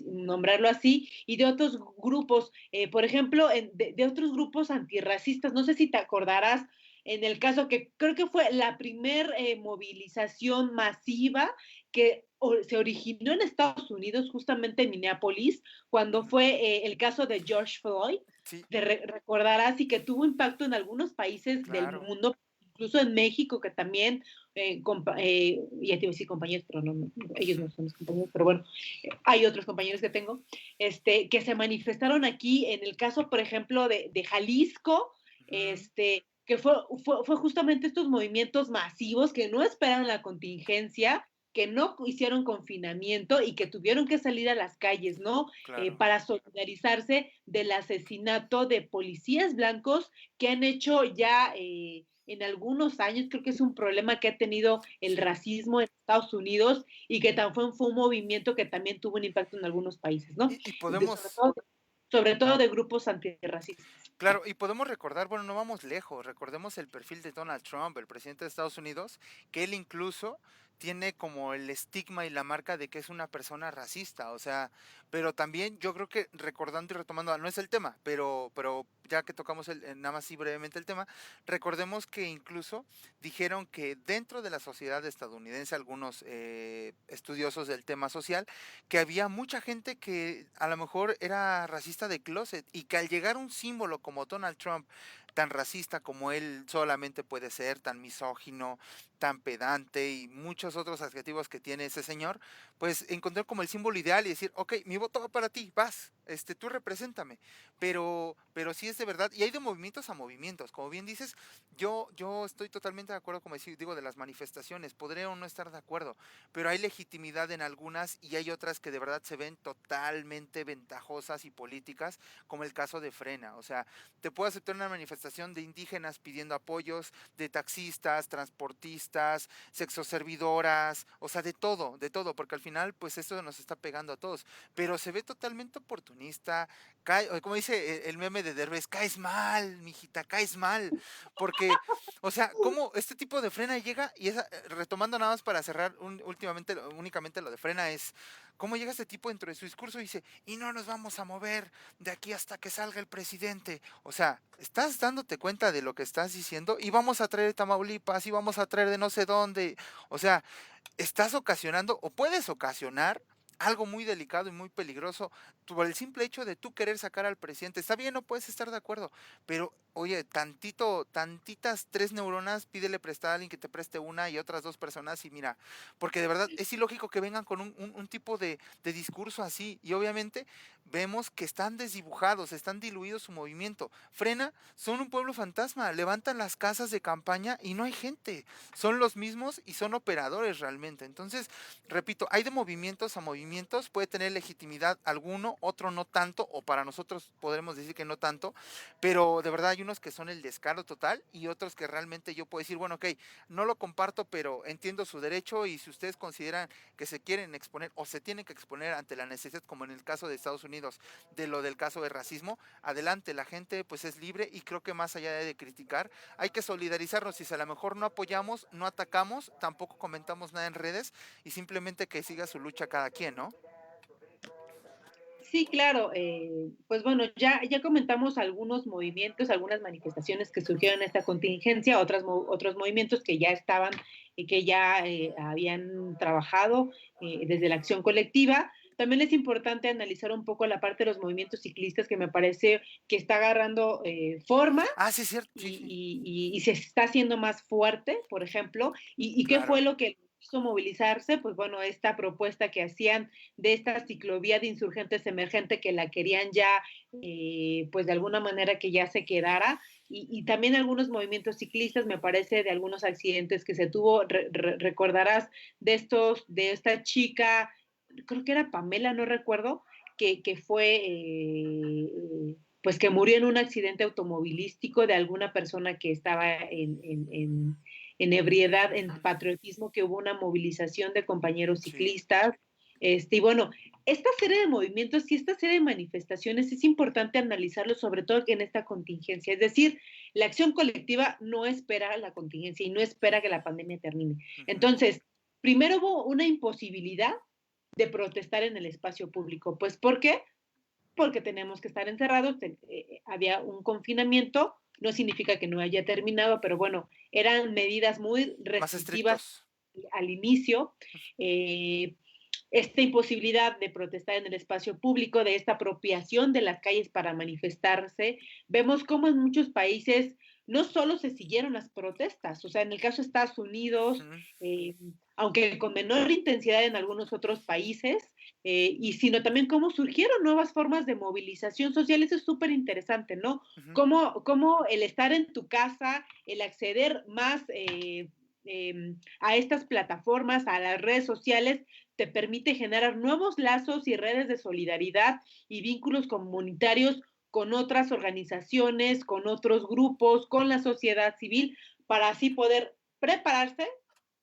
nombrarlo así, y de otros grupos, por ejemplo, de otros grupos antirracistas. No sé si te acordarás en el caso que creo que fue la primer movilización masiva que se originó en Estados Unidos, justamente en Minneapolis, cuando Ujú. fue el caso de George Floyd. Sí, Te recordarás y que tuvo impacto en algunos países del claro. mundo, incluso en México, que también, ya te iba a decir compañeros, pero no, ellos no son mis compañeros, pero bueno, hay otros compañeros que tengo, que se manifestaron aquí, en el caso, por ejemplo, de Jalisco, Ujú. que fue justamente estos movimientos masivos que no esperaron la contingencia, que no hicieron confinamiento y que tuvieron que salir a las calles, ¿no? Claro. Para solidarizarse del asesinato de policías blancos que han hecho ya en algunos años, creo que es un problema que ha tenido el Sí. racismo en Estados Unidos y que fue un movimiento que también tuvo un impacto en algunos países, ¿no? Y De, sobre, podemos, todo, sobre todo de grupos antirracistas. claro, y podemos recordar, bueno, no vamos lejos, recordemos el perfil de Donald Trump, el presidente de Estados Unidos, que él incluso tiene como el estigma y la marca de que es una persona racista, o sea, pero también yo creo que recordando y retomando, no es el tema, pero ya que tocamos nada más y brevemente el tema, recordemos que incluso dijeron que dentro de la sociedad estadounidense, algunos estudiosos del tema social, que había mucha gente que a lo mejor era racista de closet y que al llegar un símbolo como Donald Trump, tan racista como él solamente puede ser, tan misógino, tan pedante y muchos otros adjetivos que tiene ese señor, pues encontrar como el símbolo ideal y decir, ok, mi voto va para ti, vas, tú represéntame, pero sí es de verdad, y hay de movimientos a movimientos, como bien dices, yo estoy totalmente de acuerdo, como digo, de las manifestaciones, podré o no estar de acuerdo, pero hay legitimidad en algunas y hay otras que de verdad se ven totalmente ventajosas y políticas, como el caso de Frena. O sea, te puedo aceptar una manifestación de indígenas pidiendo apoyos, de taxistas, transportistas, sexoservidoras, o sea, de todo, porque al final, pues esto nos está pegando a todos, pero se ve totalmente oportunista, como dice el meme de Derbez, caes mal, mijita, caes mal, porque o sea, cómo este tipo de Frena llega y retomando nada más para cerrar únicamente lo de Frena es cómo llega este tipo dentro de su discurso y dice, y no nos vamos a mover de aquí hasta que salga el presidente. O sea, estás dándote cuenta de lo que estás diciendo y vamos a traer de Tamaulipas y vamos a traer de no sé dónde. O sea, estás ocasionando o puedes ocasionar algo muy delicado y muy peligroso por el simple hecho de tú querer sacar al presidente. Está bien, no puedes estar de acuerdo, pero oye, tantitas tres neuronas, pídele prestada a alguien que te preste una y otras dos personas y mira, porque de verdad es ilógico que vengan con un tipo de discurso así y obviamente vemos que están desdibujados, están diluidos su movimiento. Frena, son un pueblo fantasma, levantan las casas de campaña y no hay gente, son los mismos y son operadores realmente. Entonces, repito, hay de movimientos a movimientos, puede tener legitimidad alguno, otro no tanto, o para nosotros podremos decir que no tanto, pero de verdad hay unos que son el descaro total y otros que realmente yo puedo decir, bueno, ok, no lo comparto, pero entiendo su derecho y si ustedes consideran que se quieren exponer o se tienen que exponer ante la necesidad, como en el caso de Estados Unidos, de lo del caso de racismo, adelante, la gente pues es libre y creo que más allá de criticar, hay que solidarizarnos y si a lo mejor no apoyamos, no atacamos, tampoco comentamos nada en redes y simplemente que siga su lucha cada quien, ¿no? Sí, claro. Pues bueno, ya comentamos algunos movimientos, algunas manifestaciones que surgieron en esta contingencia, otros movimientos que ya estaban y que ya habían trabajado desde la acción colectiva. También es importante analizar un poco la parte de los movimientos ciclistas que me parece que está agarrando forma Ah, sí, es cierto, sí, sí, y se está haciendo más fuerte, por ejemplo. ¿Y qué fue claro, lo que hizo movilizarse? Pues bueno, esta propuesta que hacían de esta ciclovía de insurgentes emergente que la querían ya, pues de alguna manera que ya se quedara. Y también algunos movimientos ciclistas, me parece, de algunos accidentes que se tuvo, recordarás de esta chica, creo que era Pamela, no recuerdo, que fue, pues que murió en un accidente automovilístico de alguna persona que estaba en ebriedad, en Ujú. patriotismo, que hubo una movilización de compañeros Sí, ciclistas. Y bueno, esta serie de movimientos y esta serie de manifestaciones es importante analizarlo, sobre todo en esta contingencia. Es decir, la acción colectiva no espera la contingencia y no espera que la pandemia termine. ujú, Entonces, primero hubo una imposibilidad de protestar en el espacio público. Pues, ¿por qué? Porque tenemos que estar encerrados, había un confinamiento, no significa que no haya terminado, pero bueno, eran medidas muy más restrictivas estrictos. al inicio. eh, esta imposibilidad de protestar en el espacio público, de esta apropiación de las calles para manifestarse, vemos cómo en muchos países no solo se siguieron las protestas, o sea, en el caso de Estados Unidos, Ujú, eh, aunque con menor intensidad en algunos otros países, y sino también cómo surgieron nuevas formas de movilización social. Eso es súper interesante, ¿no? ujú, Cómo el estar en tu casa, el acceder más a estas plataformas, a las redes sociales, te permite generar nuevos lazos y redes de solidaridad y vínculos comunitarios con otras organizaciones, con otros grupos, con la sociedad civil, para así poder prepararse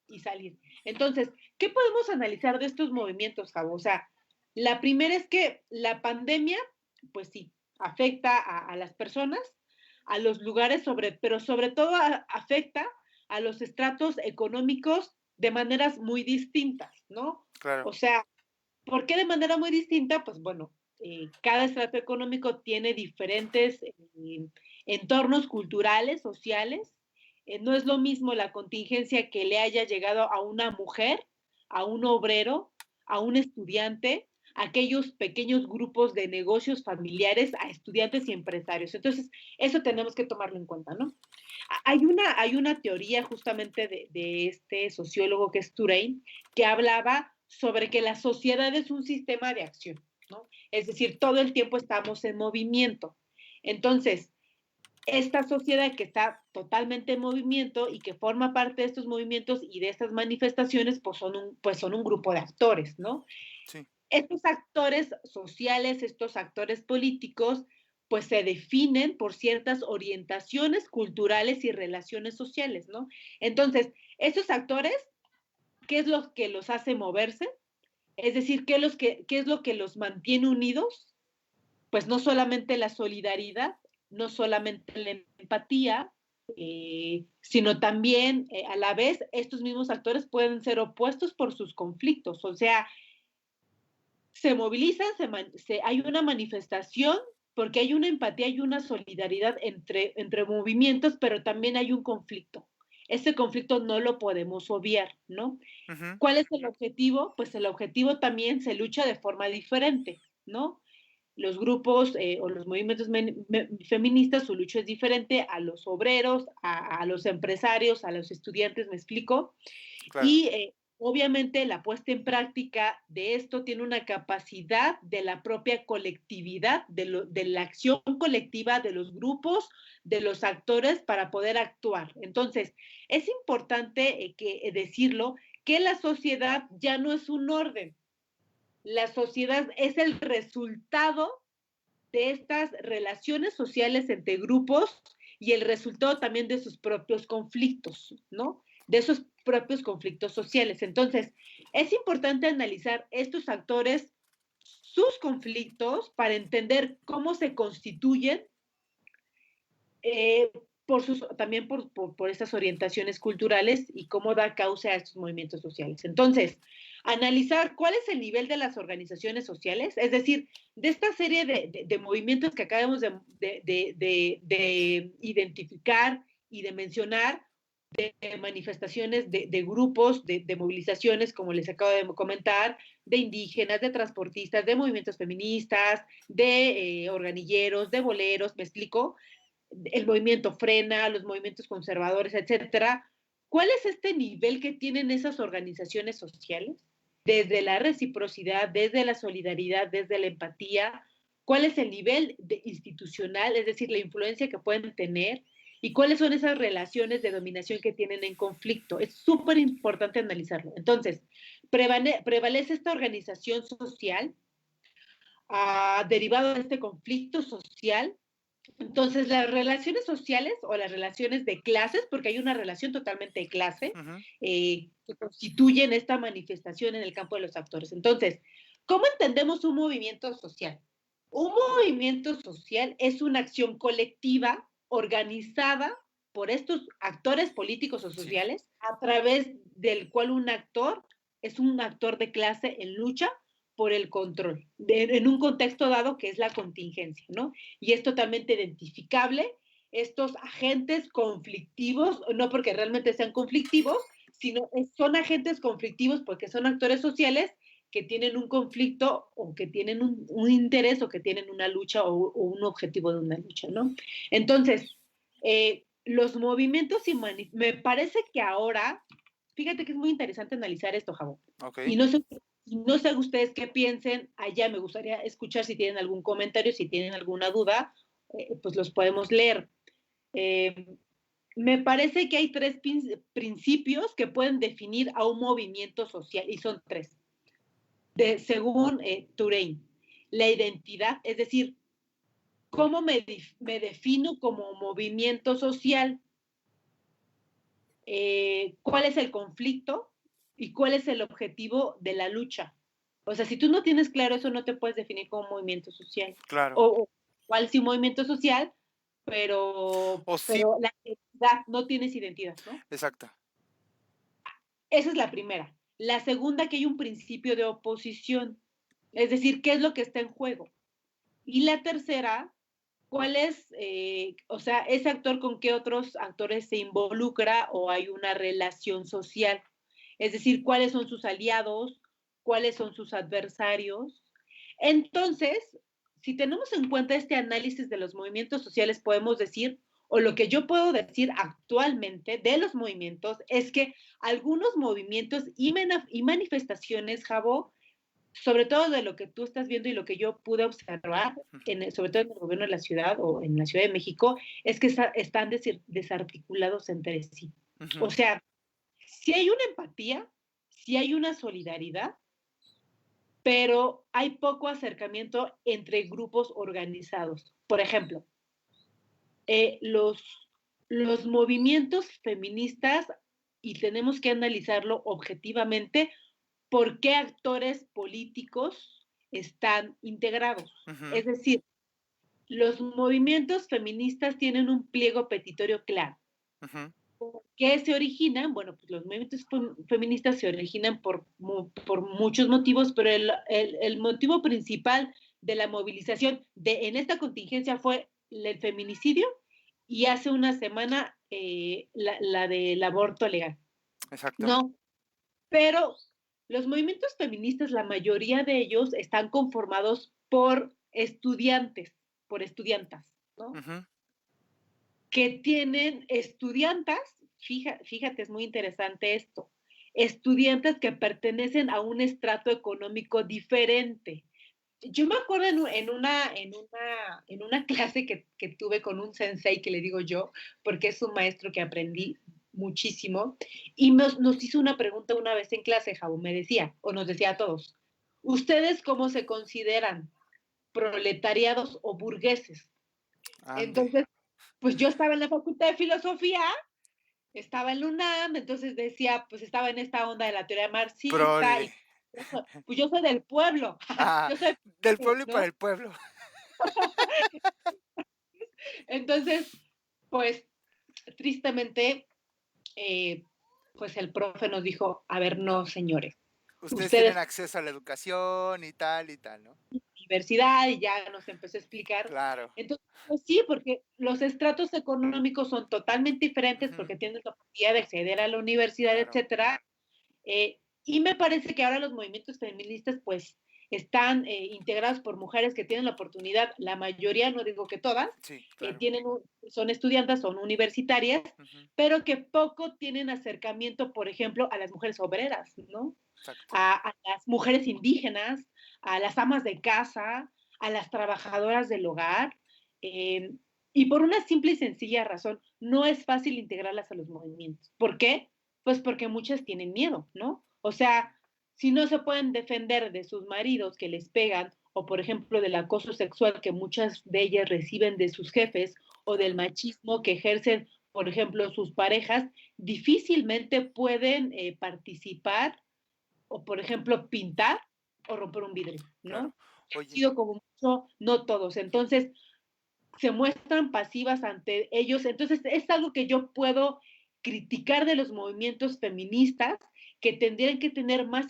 y salir. Entonces, ¿qué podemos analizar de estos movimientos, Javo? O sea, la primera es que la pandemia, pues sí, afecta a las personas, a los lugares, pero sobre todo afecta a los estratos económicos de maneras muy distintas, ¿no? claro. O sea, ¿por qué de manera muy distinta? Pues bueno, cada estrato económico tiene diferentes entornos culturales, sociales. No es lo mismo la contingencia que le haya llegado a una mujer, a un obrero, a un estudiante, a aquellos pequeños grupos de negocios familiares, a estudiantes y empresarios. Entonces, eso tenemos que tomarlo en cuenta, ¿no? Hay una teoría justamente de este sociólogo que es Turain, que hablaba sobre que la sociedad es un sistema de acción, ¿no? Es decir, todo el tiempo estamos en movimiento. Entonces, esta sociedad que está totalmente en movimiento y que forma parte de estos movimientos y de estas manifestaciones, pues son un grupo de actores, ¿no? Sí. Estos actores sociales, estos actores políticos, pues se definen por ciertas orientaciones culturales y relaciones sociales, ¿no? Entonces, estos actores, ¿qué es lo que los hace moverse? Es decir, ¿qué es lo que los mantiene unidos? Pues no solamente la solidaridad, no solamente la empatía, sino también a la vez estos mismos actores pueden ser opuestos por sus conflictos. O sea, se movilizan, hay una manifestación porque hay una empatía y una solidaridad entre movimientos, pero también hay un conflicto. Ese conflicto no lo podemos obviar, ¿no? Ujú, ¿Cuál es el objetivo? Pues el objetivo también se lucha de forma diferente, ¿no? Los grupos o los movimientos feministas, su lucha es diferente a los obreros, a los empresarios, a los estudiantes, ¿me explico? claro. Y obviamente la puesta en práctica de esto tiene una capacidad de la propia colectividad, de la acción colectiva de los grupos, de los actores para poder actuar. Entonces, es importante decirlo, que la sociedad ya no es un orden, la sociedad es el resultado de estas relaciones sociales entre grupos y el resultado también de sus propios conflictos, ¿no? De esos propios conflictos sociales. Entonces, es importante analizar estos actores, sus conflictos, para entender cómo se constituyen, eh, también por estas orientaciones culturales y cómo da causa a estos movimientos sociales. Entonces, analizar cuál es el nivel de las organizaciones sociales, es decir, de esta serie de movimientos que acabamos de identificar y de mencionar, de manifestaciones, de grupos, de movilizaciones, como les acabo de comentar, de indígenas, de transportistas, de movimientos feministas, de organilleros, de boleros, ¿me explico? El movimiento frena, los movimientos conservadores, etcétera. ¿Cuál es este nivel que tienen esas organizaciones sociales? Desde la reciprocidad, desde la solidaridad, desde la empatía. ¿Cuál es el nivel institucional, es decir, la influencia que pueden tener? ¿Y cuáles son esas relaciones de dominación que tienen en conflicto? Es súper importante analizarlo. Entonces, prevalece esta organización social derivado de este conflicto social. Entonces, las relaciones sociales o las relaciones de clases, porque hay una relación totalmente de clase, Ujú. que constituyen esta manifestación en el campo de los actores. Entonces, ¿cómo entendemos un movimiento social? Un movimiento social es una acción colectiva organizada por estos actores políticos o Sí, sociales, a través del cual un actor es un actor de clase en lucha por el control, en un contexto dado que es la contingencia, ¿no? Y es totalmente identificable estos agentes conflictivos, no porque realmente sean conflictivos, sino son agentes conflictivos porque son actores sociales que tienen un conflicto o que tienen un interés o que tienen una lucha o un objetivo de una lucha, ¿no? Entonces, los movimientos y me parece que ahora, fíjate que es muy interesante analizar esto, Javo. ok. Y no sé ustedes qué piensen, allá me gustaría escuchar si tienen algún comentario, si tienen alguna duda, pues los podemos leer. Eh, Me parece que hay tres principios que pueden definir a un movimiento social, y son tres, según Turein. La identidad, es decir, cómo me defino como movimiento social, cuál es el conflicto y cuál es el objetivo de la lucha. O sea, si tú no tienes claro eso, no te puedes definir como movimiento social. Claro. O cuál sí movimiento social, O sí, pero la identidad, no tienes identidad, ¿no? exacto. Esa es la primera. La segunda, que hay un principio de oposición, es decir, ¿qué es lo que está en juego? Y la tercera, ¿cuál es, o sea, ese actor con qué otros actores se involucra o hay una relación social? Es decir, ¿cuáles son sus aliados? ¿Cuáles son sus adversarios? Entonces, si tenemos en cuenta este análisis de los movimientos sociales, podemos decir, o lo que yo puedo decir actualmente de los movimientos, es que algunos movimientos y manifestaciones, Javo, sobre todo de lo que tú estás viendo y lo que yo pude observar, Ujú, sobre todo en el gobierno de la ciudad o en la Ciudad de México, es que están desarticulados entre sí. O ujú. sea, si hay una empatía, si hay una solidaridad, pero hay poco acercamiento entre grupos organizados. Por ejemplo, eh, los, los movimientos feministas, y tenemos que analizarlo objetivamente, por qué actores políticos están integrados. Ujú, Es decir, los movimientos feministas tienen un pliego petitorio claro. ujú. ¿Por qué se originan? Bueno, pues los movimientos feministas se originan por muchos motivos, pero el motivo principal de la movilización en esta contingencia fue el feminicidio y hace una semana la del aborto legal. Exacto. No, pero los movimientos feministas, la mayoría de ellos están conformados por estudiantes, por estudiantas, ¿no? Ujú, Que tienen estudiantas, fíjate, es muy interesante esto, estudiantes que pertenecen a un estrato económico diferente. Yo me acuerdo en una clase que tuve con un sensei, que le digo yo, porque es un maestro que aprendí muchísimo, y nos hizo una pregunta una vez en clase, Jau, me decía, o nos decía a todos, ¿ustedes cómo se consideran? ¿Proletariados o burgueses? ande. Entonces, pues yo estaba en la Facultad de Filosofía, estaba en la UNAM, entonces decía, pues estaba en esta onda de la teoría marxista, Prole. y pues yo soy del pueblo, Ah, yo soy, del pueblo y para ¿no? el pueblo. Entonces, pues tristemente, eh, pues el profe nos dijo, a ver, No. no, señores, Ustedes tienen ustedes acceso a la educación y tal, ¿no? universidad, y ya nos empezó a explicar. Claro. Entonces, pues sí, porque los estratos económicos son totalmente diferentes Ujú, porque tienes la oportunidad de acceder a la universidad, claro. etcétera. Y me parece que ahora los movimientos feministas, pues, están integrados por mujeres que tienen la oportunidad, la mayoría, no digo que todas, Sí, claro. son estudiantes, son universitarias, Ujú, pero que poco tienen acercamiento, por ejemplo, a las mujeres obreras, ¿no? exacto. A las mujeres indígenas, a las amas de casa, a las trabajadoras del hogar. eh, y por una simple y sencilla razón, no es fácil integrarlas a los movimientos. ¿Por qué? Pues porque muchas tienen miedo, ¿no? O sea, si no se pueden defender de sus maridos que les pegan o por ejemplo del acoso sexual que muchas de ellas reciben de sus jefes, o del Claro. machismo que ejercen, por ejemplo, sus parejas, difícilmente pueden participar o, por ejemplo, pintar o romper un vidrio, Claro. ¿no? Ha Oye, sido como mucho, no todos. Entonces, se muestran pasivas ante ellos. Entonces, es algo que yo puedo criticar de los movimientos feministas, que tendrían que tener más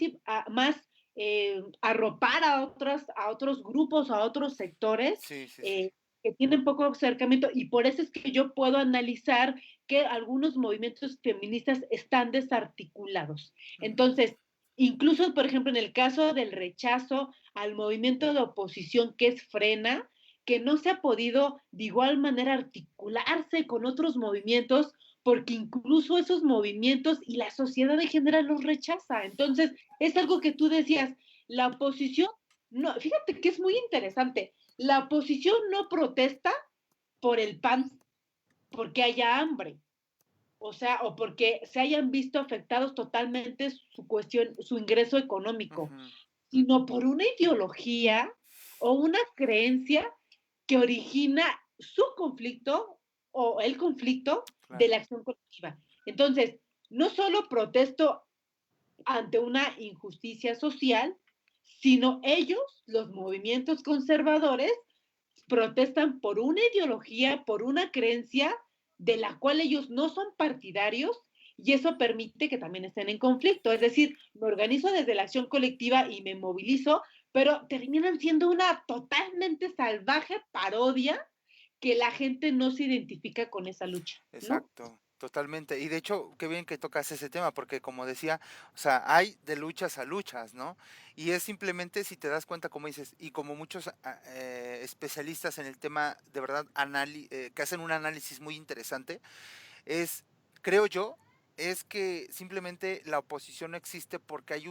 arropar a otros grupos, a otros sectores sí, sí, sí. eh, que tienen poco acercamiento, y por eso es que yo puedo analizar que algunos movimientos feministas están desarticulados. Ujú. Entonces, incluso, por ejemplo, en el caso del rechazo al movimiento de oposición que es Frena, que no se ha podido de igual manera articularse con otros movimientos, porque incluso esos movimientos y la sociedad en general los rechaza. Entonces, es algo que tú decías, la oposición, no, fíjate que es muy interesante, la oposición no protesta por el pan, porque haya hambre, o sea, o porque se hayan visto afectados totalmente su cuestión, su ingreso económico, Ujú. sino por una ideología o una creencia que origina su conflicto o el conflicto de Claro. la acción colectiva. Entonces, no solo protesto ante una injusticia social, sino ellos, los movimientos conservadores, protestan por una ideología, por una creencia de la cual ellos no son partidarios, y eso permite que también estén en conflicto. Es decir, me organizo desde la acción colectiva y me movilizo, pero terminan siendo una totalmente salvaje parodia que la gente no se identifica con esa lucha, ¿no? Exacto, totalmente. Y de hecho, qué bien que tocas ese tema, porque como decía, o sea, hay de luchas a luchas, ¿no? Y es simplemente si te das cuenta, como dices, y como muchos especialistas en el tema, de verdad, que hacen un análisis muy interesante, es, creo yo, es que simplemente la oposición no existe porque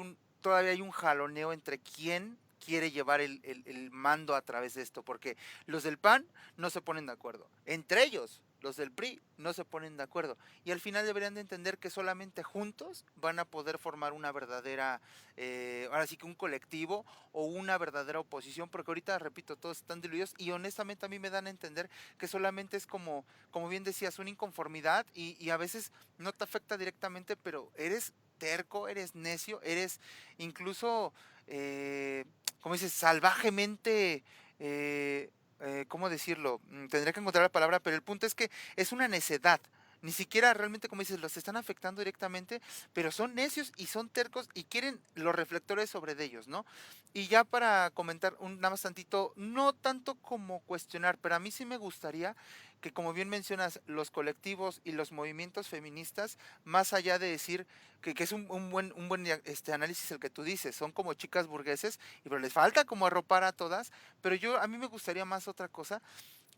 todavía hay un jaloneo entre quién quiere llevar el mando a través de esto, porque los del PAN no se ponen de acuerdo, entre ellos, los del PRI no se ponen de acuerdo, y al final deberían de entender que solamente juntos van a poder formar una verdadera, ahora sí que un colectivo o una verdadera oposición, porque ahorita, repito, todos están diluidos, y honestamente a mí me dan a entender que solamente es como bien decías, una inconformidad y a veces no te afecta directamente, pero eres terco, eres necio, eres incluso, como dices, salvajemente, ¿cómo decirlo? Tendría que encontrar la palabra, pero el punto es que es una necedad. Ni siquiera realmente, como dices, los están afectando directamente, pero son necios y son tercos y quieren los reflectores sobre de ellos, ¿no? Y ya para comentar nada más tantito, no tanto como cuestionar, pero a mí sí me gustaría que, como bien mencionas, los colectivos y los movimientos feministas, más allá de decir que es un buen análisis el que tú dices, son como chicas burgueses, y pero les falta como arropar a todas, pero a mí me gustaría más otra cosa,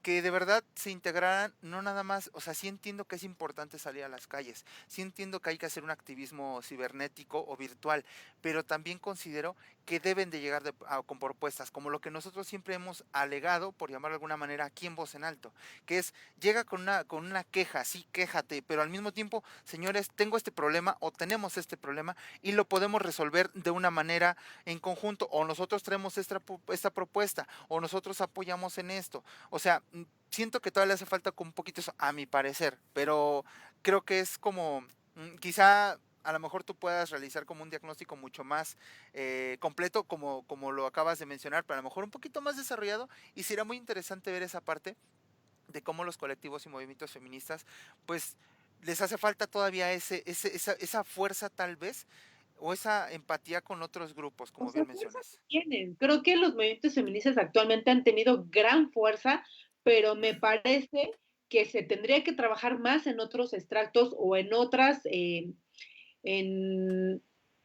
que de verdad se integraran, no nada más, o sea, sí entiendo que es importante salir a las calles, sí entiendo que hay que hacer un activismo cibernético o virtual, pero también considero que deben de llegar con propuestas, como lo que nosotros siempre hemos alegado, por llamarlo de alguna manera, aquí en Voz en Alto, que es, llega con una queja, sí, quéjate, pero al mismo tiempo, señores, tengo este problema o tenemos este problema y lo podemos resolver de una manera en conjunto, o nosotros traemos esta propuesta, o nosotros apoyamos en esto, o sea, siento que todavía le hace falta como un poquito eso, a mi parecer, pero creo que es como, quizá a lo mejor tú puedas realizar como un diagnóstico mucho más completo, como lo acabas de mencionar, pero a lo mejor un poquito más desarrollado, y será muy interesante ver esa parte de cómo los colectivos y movimientos feministas, pues les hace falta todavía esa fuerza tal vez, o esa empatía con otros grupos, O como sea, bien fuerza sí mencionas. tienen. Creo que los movimientos feministas actualmente han tenido gran fuerza, pero me parece que se tendría que trabajar más en otros estratos o en otras, en,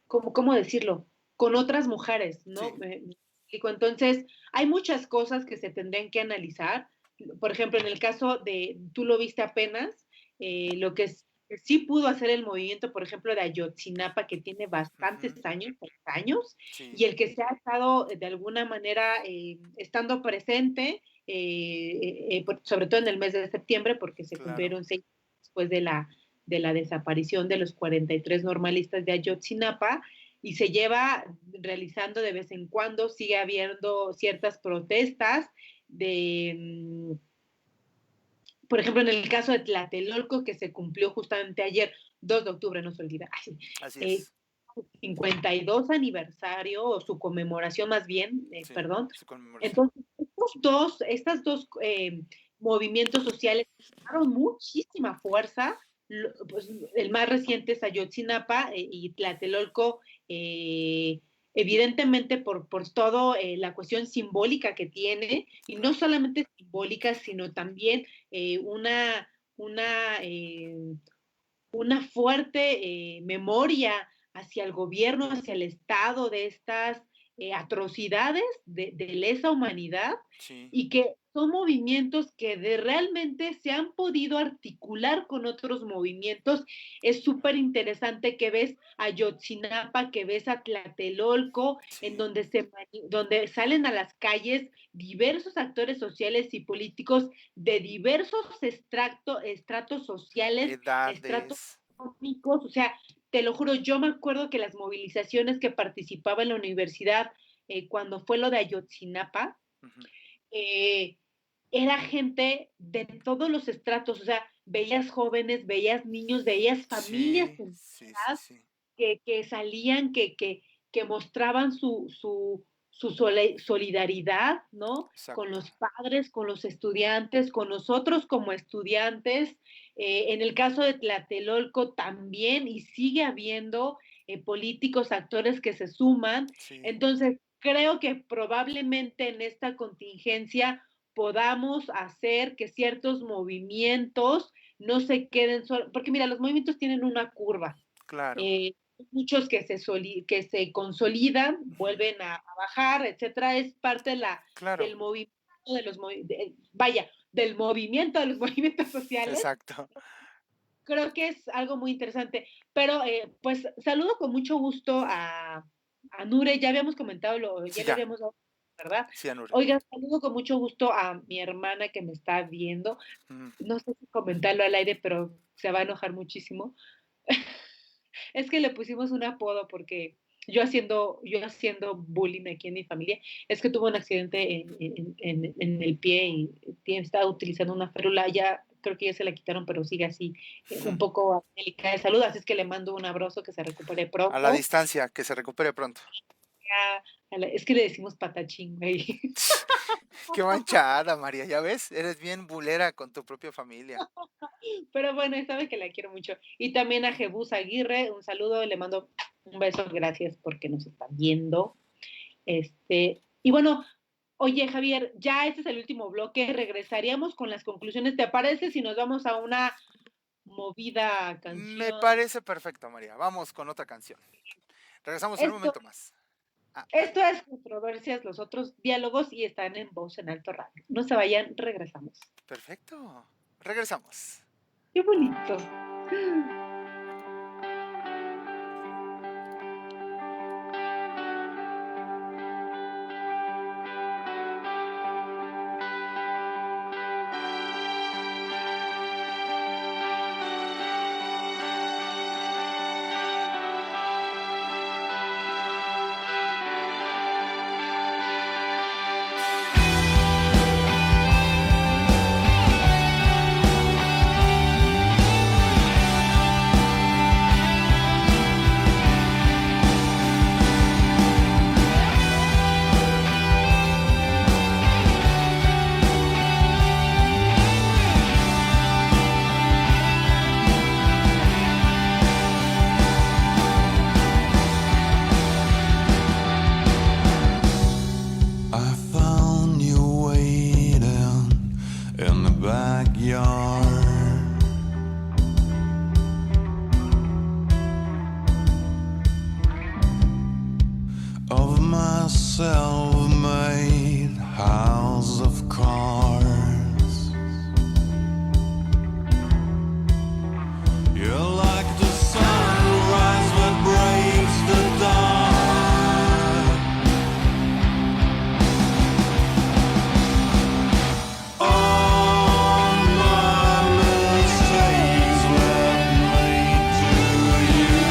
¿cómo decirlo? Con otras mujeres, ¿no? Sí. Me explico. Entonces, hay muchas cosas que se tendrían que analizar. Por ejemplo, en el caso de, tú lo viste apenas, lo que sí pudo hacer el movimiento, por ejemplo, de Ayotzinapa, que tiene bastantes Ujú. años, 30 años, Sí, y el que se ha estado de alguna manera estando presente, sobre todo en el mes de septiembre, porque se claro. cumplieron 6 después de la desaparición de los 43 normalistas de Ayotzinapa, y se lleva realizando de vez en cuando, sigue habiendo ciertas protestas de, por ejemplo, en el caso de Tlatelolco, que se cumplió justamente ayer, 2 de octubre, no se olvida, Así eh, es. 52 aniversario, o su conmemoración más bien, Sí, perdón. su conmemoración. Entonces, estas dos movimientos sociales tomaron muchísima fuerza. Pues, el más reciente es Ayotzinapa y Tlatelolco, evidentemente por todo la cuestión simbólica que tiene, y no Claro. solamente simbólica, sino también una, una, eh, una fuerte memoria hacia el gobierno, hacia el Estado de estas atrocidades de lesa humanidad, Sí, y que son movimientos que realmente se han podido articular con otros movimientos. Es súper interesante que ves a Yotzinapa, que ves a Tlatelolco, en sí. donde salen a las calles diversos actores sociales y políticos de diversos estratos sociales, estratos Edades. económicos. O sea, te lo juro, yo me acuerdo que las movilizaciones que participaba en la universidad cuando fue lo de Ayotzinapa, Ujú. eh, era gente de todos los estratos. O sea, veías jóvenes, veías niños, veías familias Sí, sí, sí, enteras sí. que salían, que mostraban su solidaridad, ¿no? Con Exacto. los padres, con los estudiantes, con nosotros como estudiantes. En el caso de Tlatelolco también, y sigue habiendo políticos, actores que se suman. Sí, Entonces, creo que probablemente en esta contingencia podamos hacer que ciertos movimientos no se queden solos, porque mira, los movimientos tienen una curva. claro. Eh, Muchos que se consolidan, Ujú. vuelven a bajar, etcétera. Es parte Claro. del movimiento vaya, del movimiento de los movimientos sociales. Exacto. Creo que es algo muy interesante. Pero pues saludo con mucho gusto a Nure. Ya habíamos comentado, Sí, ya le ya. habíamos dado, ¿verdad? Sí, Anure. Oiga, saludo con mucho gusto a mi hermana que me está viendo. Ujú. No sé si comentarlo al aire, pero se va a enojar muchísimo. Es que le pusimos un apodo porque yo haciendo bullying aquí en mi familia, es que tuvo un accidente en el pie y estaba utilizando una férula. Ya creo que ya se la quitaron, pero sigue así, un Ujú. poco delicada de salud. Así es que le mando un abrazo, que se recupere A la pronto. distancia, que se recupere pronto. Es que le decimos patachín, güey. Qué manchada, María, ¿ya ves? Eres bien bulera con tu propia familia. Pero bueno, sabe que la quiero mucho. Y también a Jebus Aguirre, un saludo, le mando un beso, gracias porque nos están viendo. Y bueno, oye, Javier, ya este es el último bloque. Regresaríamos con las conclusiones. ¿Te parece si nos vamos a una movida Me canción? parece perfecto, María. Vamos con otra canción. Regresamos en un Esto, momento más. Ah, esto es Controversias, los otros diálogos, y están en Voz en Alto Radio. No se vayan, regresamos. perfecto. Regresamos. Qué bonito. I found you waiting in the backyard of my self-made house of cards. You're like the sunrise that breaks the dawn. All my mistakes led me to you.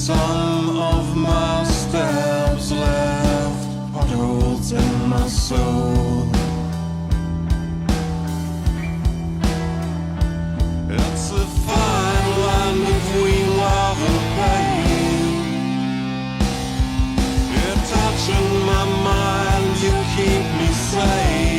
Some of my steps left potholes in my soul. It's a fine line between love and pain. You're touching my mind, you keep me sane.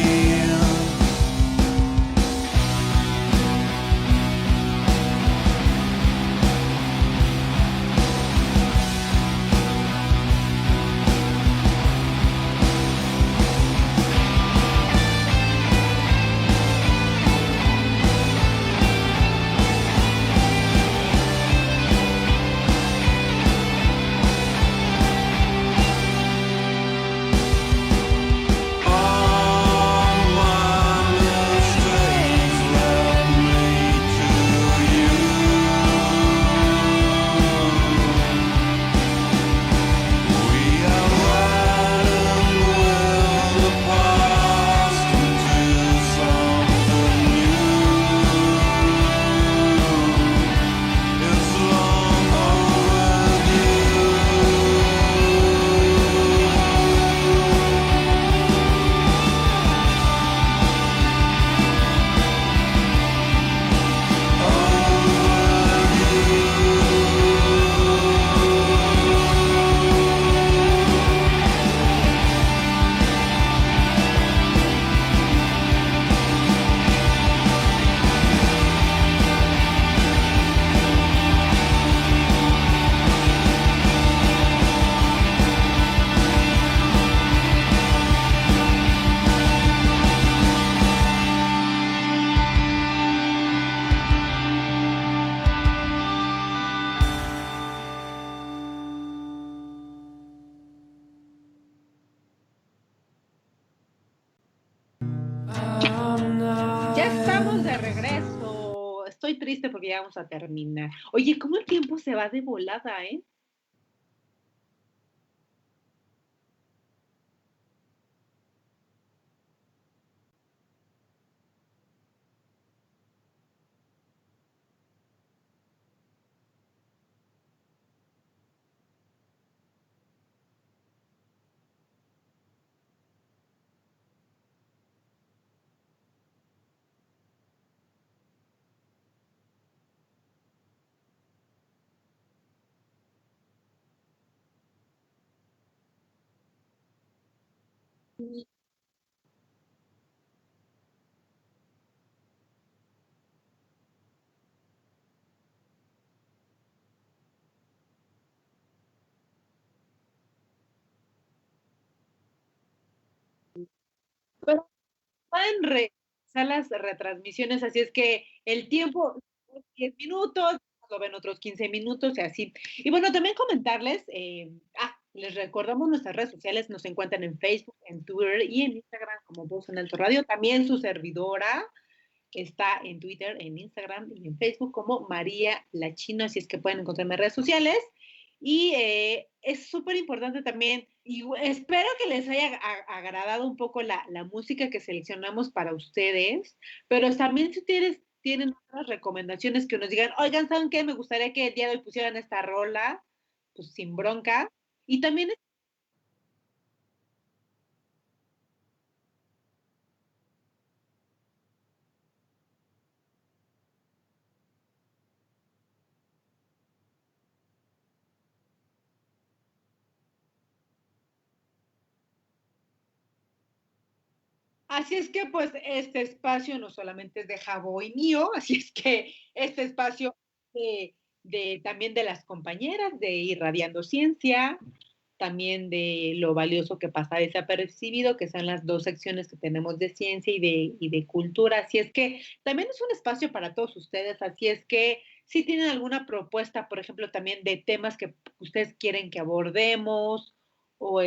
Ya estamos de regreso. Estoy triste porque ya vamos a terminar. Oye, ¿cómo el tiempo se va de volada, eh? Pero pueden regresar las retransmisiones, así es que el tiempo, 10 minutos, lo ven otros 15 minutos y así. Y bueno, también comentarles, les recordamos nuestras redes sociales, nos encuentran en Facebook, en Twitter y en Instagram como Voz en Alto Radio. También su servidora está en Twitter, en Instagram y en Facebook como María La Chino, así es que pueden encontrarme en redes sociales. Y es súper importante también, y espero que les haya agradado un poco la música que seleccionamos para ustedes, pero también si ustedes tienen otras recomendaciones que nos digan, oigan, ¿saben qué? Me gustaría que el día de hoy pusieran esta rola, pues sin bronca. Y también así es que pues este espacio no solamente es de Jabo y mío, así es que este espacio también de las compañeras de Irradiando Ciencia, también de lo valioso que pasa desapercibido, que son las dos secciones que tenemos de ciencia y de cultura. Así es que también es un espacio para todos ustedes, así es que si tienen alguna propuesta, por ejemplo, también de temas que ustedes quieren que abordemos, o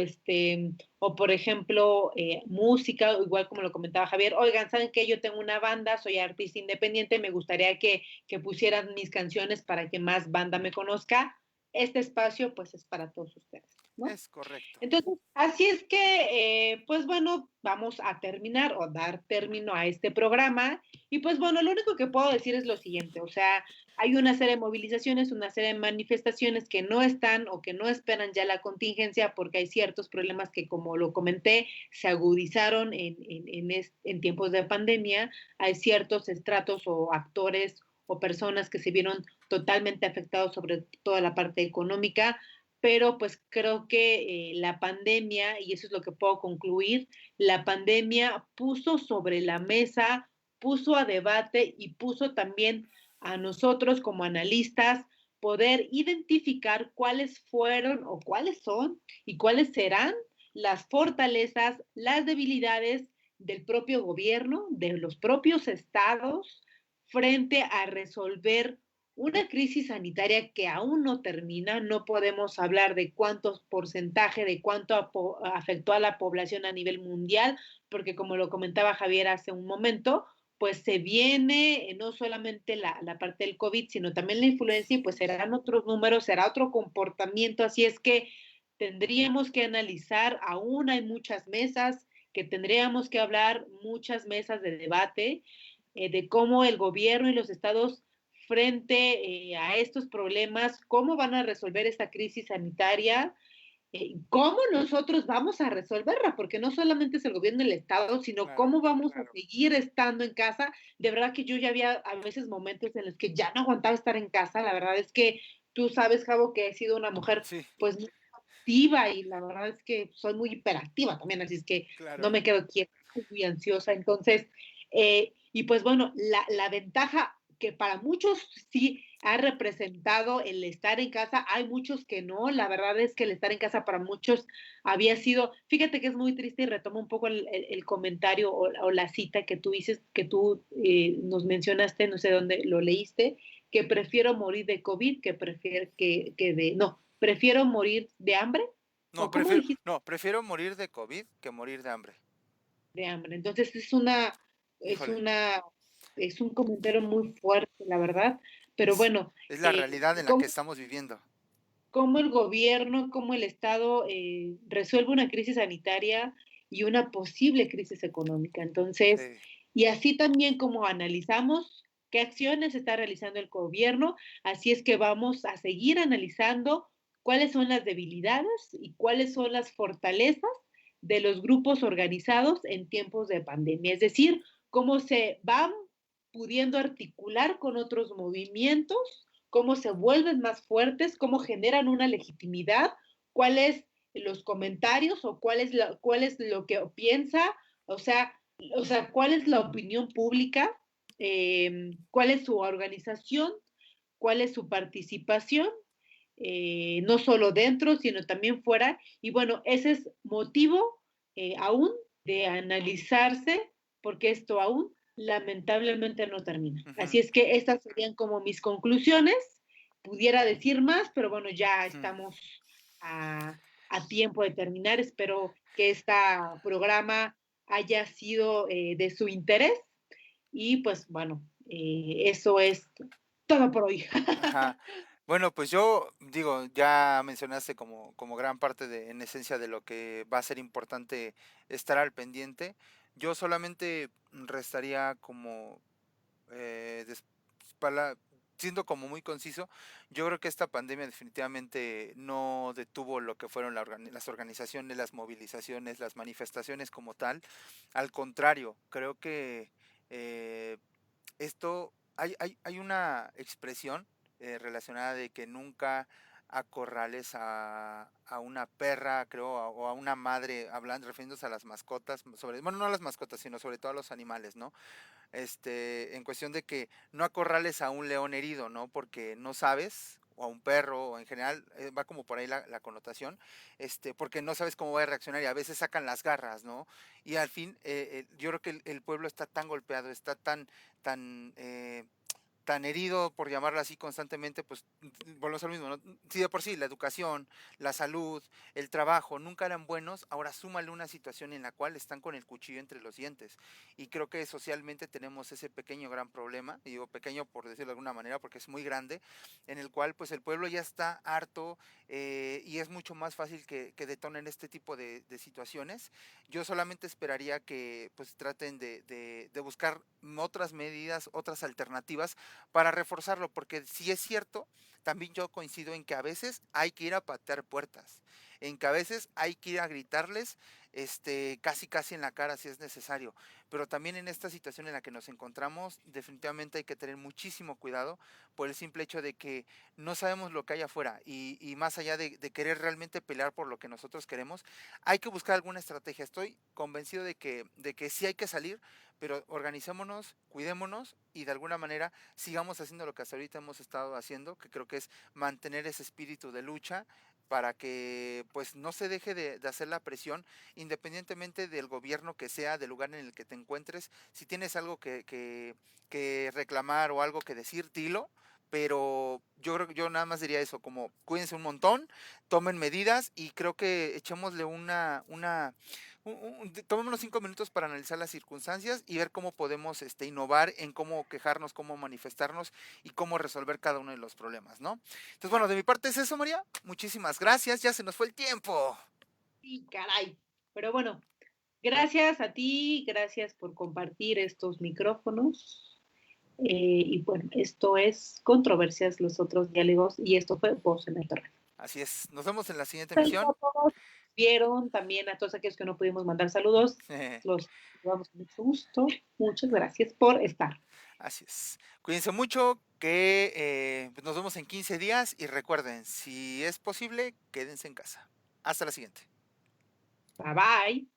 o por ejemplo, música, igual como lo comentaba Javier, oigan, ¿saben qué? Yo tengo una banda, soy artista independiente, me gustaría que pusieran mis canciones para que más banda me conozca. Este espacio, pues, es para todos ustedes. ¿no? Es correcto. Entonces, así es que, pues bueno, vamos a terminar o dar término a este programa. Y pues bueno, lo único que puedo decir es lo siguiente, o sea, hay una serie de movilizaciones, una serie de manifestaciones que no están o que no esperan ya la contingencia porque hay ciertos problemas que, como lo comenté, se agudizaron en tiempos de pandemia. Hay ciertos estratos o actores o personas que se vieron totalmente afectados, sobre toda la parte económica, pero pues creo que la pandemia, y eso es lo que puedo concluir, la pandemia puso sobre la mesa, puso a debate y puso también a nosotros como analistas poder identificar cuáles fueron o cuáles son y cuáles serán las fortalezas, las debilidades del propio gobierno, de los propios estados, frente a resolver una crisis sanitaria que aún no termina. No podemos hablar de cuántos porcentaje, de cuánto afectó a la población a nivel mundial, porque como lo comentaba Javier hace un momento, pues se viene no solamente la parte del COVID, sino también la influencia, y pues serán otros números, será otro comportamiento. Así es que tendríamos que analizar, aún hay muchas mesas, que tendríamos que hablar, muchas mesas de debate, de cómo el gobierno y los estados frente a estos problemas, cómo van a resolver esta crisis sanitaria, cómo nosotros vamos a resolverla, porque no solamente es el gobierno del estado, sino Claro. cómo vamos a seguir estando en casa. De verdad que yo ya había a veces momentos en los que ya no aguantaba estar en casa. La verdad es que tú sabes, Javo, que he sido una mujer Sí, pues muy activa, y la verdad es que soy muy hiperactiva también, así es que no claro. me quedo quieta, soy muy ansiosa. Entonces, y pues bueno, la ventaja que para muchos sí ha representado el estar en casa, hay muchos que no. La verdad es que el estar en casa para muchos había sido, fíjate que es muy triste, y retomo un poco el comentario o la cita que tú dices, que tú nos mencionaste, no sé dónde lo leíste, que prefiero morir de COVID que prefiero que de, no, prefiero morir de hambre, No, o cómo dijiste, prefiero morir de COVID que morir de hambre. de hambre. Entonces es Híjole, una, es un comentario muy fuerte, la verdad, pero es, bueno, es la eh, realidad en la que ¿cómo, estamos viviendo. cómo el gobierno, cómo el Estado resuelve una crisis sanitaria y una posible crisis económica? Entonces, Sí. y así también como analizamos qué acciones está realizando el gobierno, así es que vamos a seguir analizando cuáles son las debilidades y cuáles son las fortalezas de los grupos organizados en tiempos de pandemia. Es decir, cómo se van pudiendo articular con otros movimientos, cómo se vuelven más fuertes, cómo generan una legitimidad, cuáles los comentarios o cuál es lo que piensa, o sea, cuál es la opinión pública, cuál es su organización, cuál es su participación, no solo dentro, sino también fuera. Y bueno, ese es motivo aún de analizarse, porque esto aún lamentablemente no termina. Ujú, Así es que estas serían como mis conclusiones. Pudiera decir más, pero bueno, ya ujú. estamos a tiempo de terminar. Espero que este programa haya sido de su interés, y pues bueno, eso es todo por hoy. Ajá. Bueno, pues yo digo, ya mencionaste como gran parte de, en esencia de lo que va a ser importante estar al pendiente. Yo solamente restaría como eh, des- siendo como muy conciso, yo creo que esta pandemia definitivamente no detuvo lo que fueron las organizaciones, las movilizaciones, las manifestaciones como tal. Al contrario, creo que eh, esto, hay una expresión relacionada de que nunca acorrales a una perra, creo, o a una madre, hablando, refiriéndose a las mascotas, sobre, bueno, no a las mascotas, sino sobre todo a los animales, ¿no? En cuestión de que no acorrales a un león herido, ¿no? Porque no sabes, o a un perro, o en general, va como por ahí la connotación, porque no sabes cómo va a reaccionar y a veces sacan las garras, ¿no? Y al fin, yo creo que el pueblo está tan golpeado, está tan tan herido, por llamarlo así constantemente, pues volvemos al mismo, ¿no? Si de por sí la educación, la salud, el trabajo nunca eran buenos, ahora súmale una situación en la cual están con el cuchillo entre los dientes. Y creo que socialmente tenemos ese pequeño gran problema, y digo pequeño por decirlo de alguna manera, porque es muy grande, en el cual pues el pueblo ya está harto, y es mucho más fácil que detonen este tipo de situaciones. Yo solamente esperaría que pues traten de buscar otras medidas, otras alternativas para reforzarlo, porque si es cierto, también yo coincido en que a veces hay que ir a patear puertas, en que a veces hay que ir a gritarles, casi casi en la cara si es necesario, pero también en esta situación en la que nos encontramos, definitivamente hay que tener muchísimo cuidado por el simple hecho de que no sabemos lo que hay afuera, y más allá de querer realmente pelear por lo que nosotros queremos, hay que buscar alguna estrategia. Estoy convencido de que sí hay que salir, pero organicémonos, cuidémonos y de alguna manera sigamos haciendo lo que hasta ahorita hemos estado haciendo, que creo que es mantener ese espíritu de lucha para que pues no se deje de hacer la presión, independientemente del gobierno que sea, del lugar en el que te encuentres. Si tienes algo que reclamar o algo que decir, dilo, pero yo creo que yo nada más diría eso, como cuídense un montón, tomen medidas y creo que echémosle tomémonos 5 minutos para analizar las circunstancias y ver cómo podemos innovar en cómo quejarnos, cómo manifestarnos y cómo resolver cada uno de los problemas, ¿no? Entonces, bueno, de mi parte es eso, María. Muchísimas gracias, ya se nos fue el tiempo. Sí, caray. Pero bueno, gracias a ti, gracias por compartir estos micrófonos. Y bueno, esto es Controversias, los otros diálogos, y esto fue Voz en el Terreno. Así es, nos vemos en la siguiente Gracias a emisión. todos. Vieron también a todos aquellos que no pudimos mandar saludos, los saludamos con mucho gusto. Muchas gracias por estar. Así es. Cuídense mucho, que pues nos vemos en 15 días y recuerden, si es posible, quédense en casa. Hasta la siguiente. Bye bye.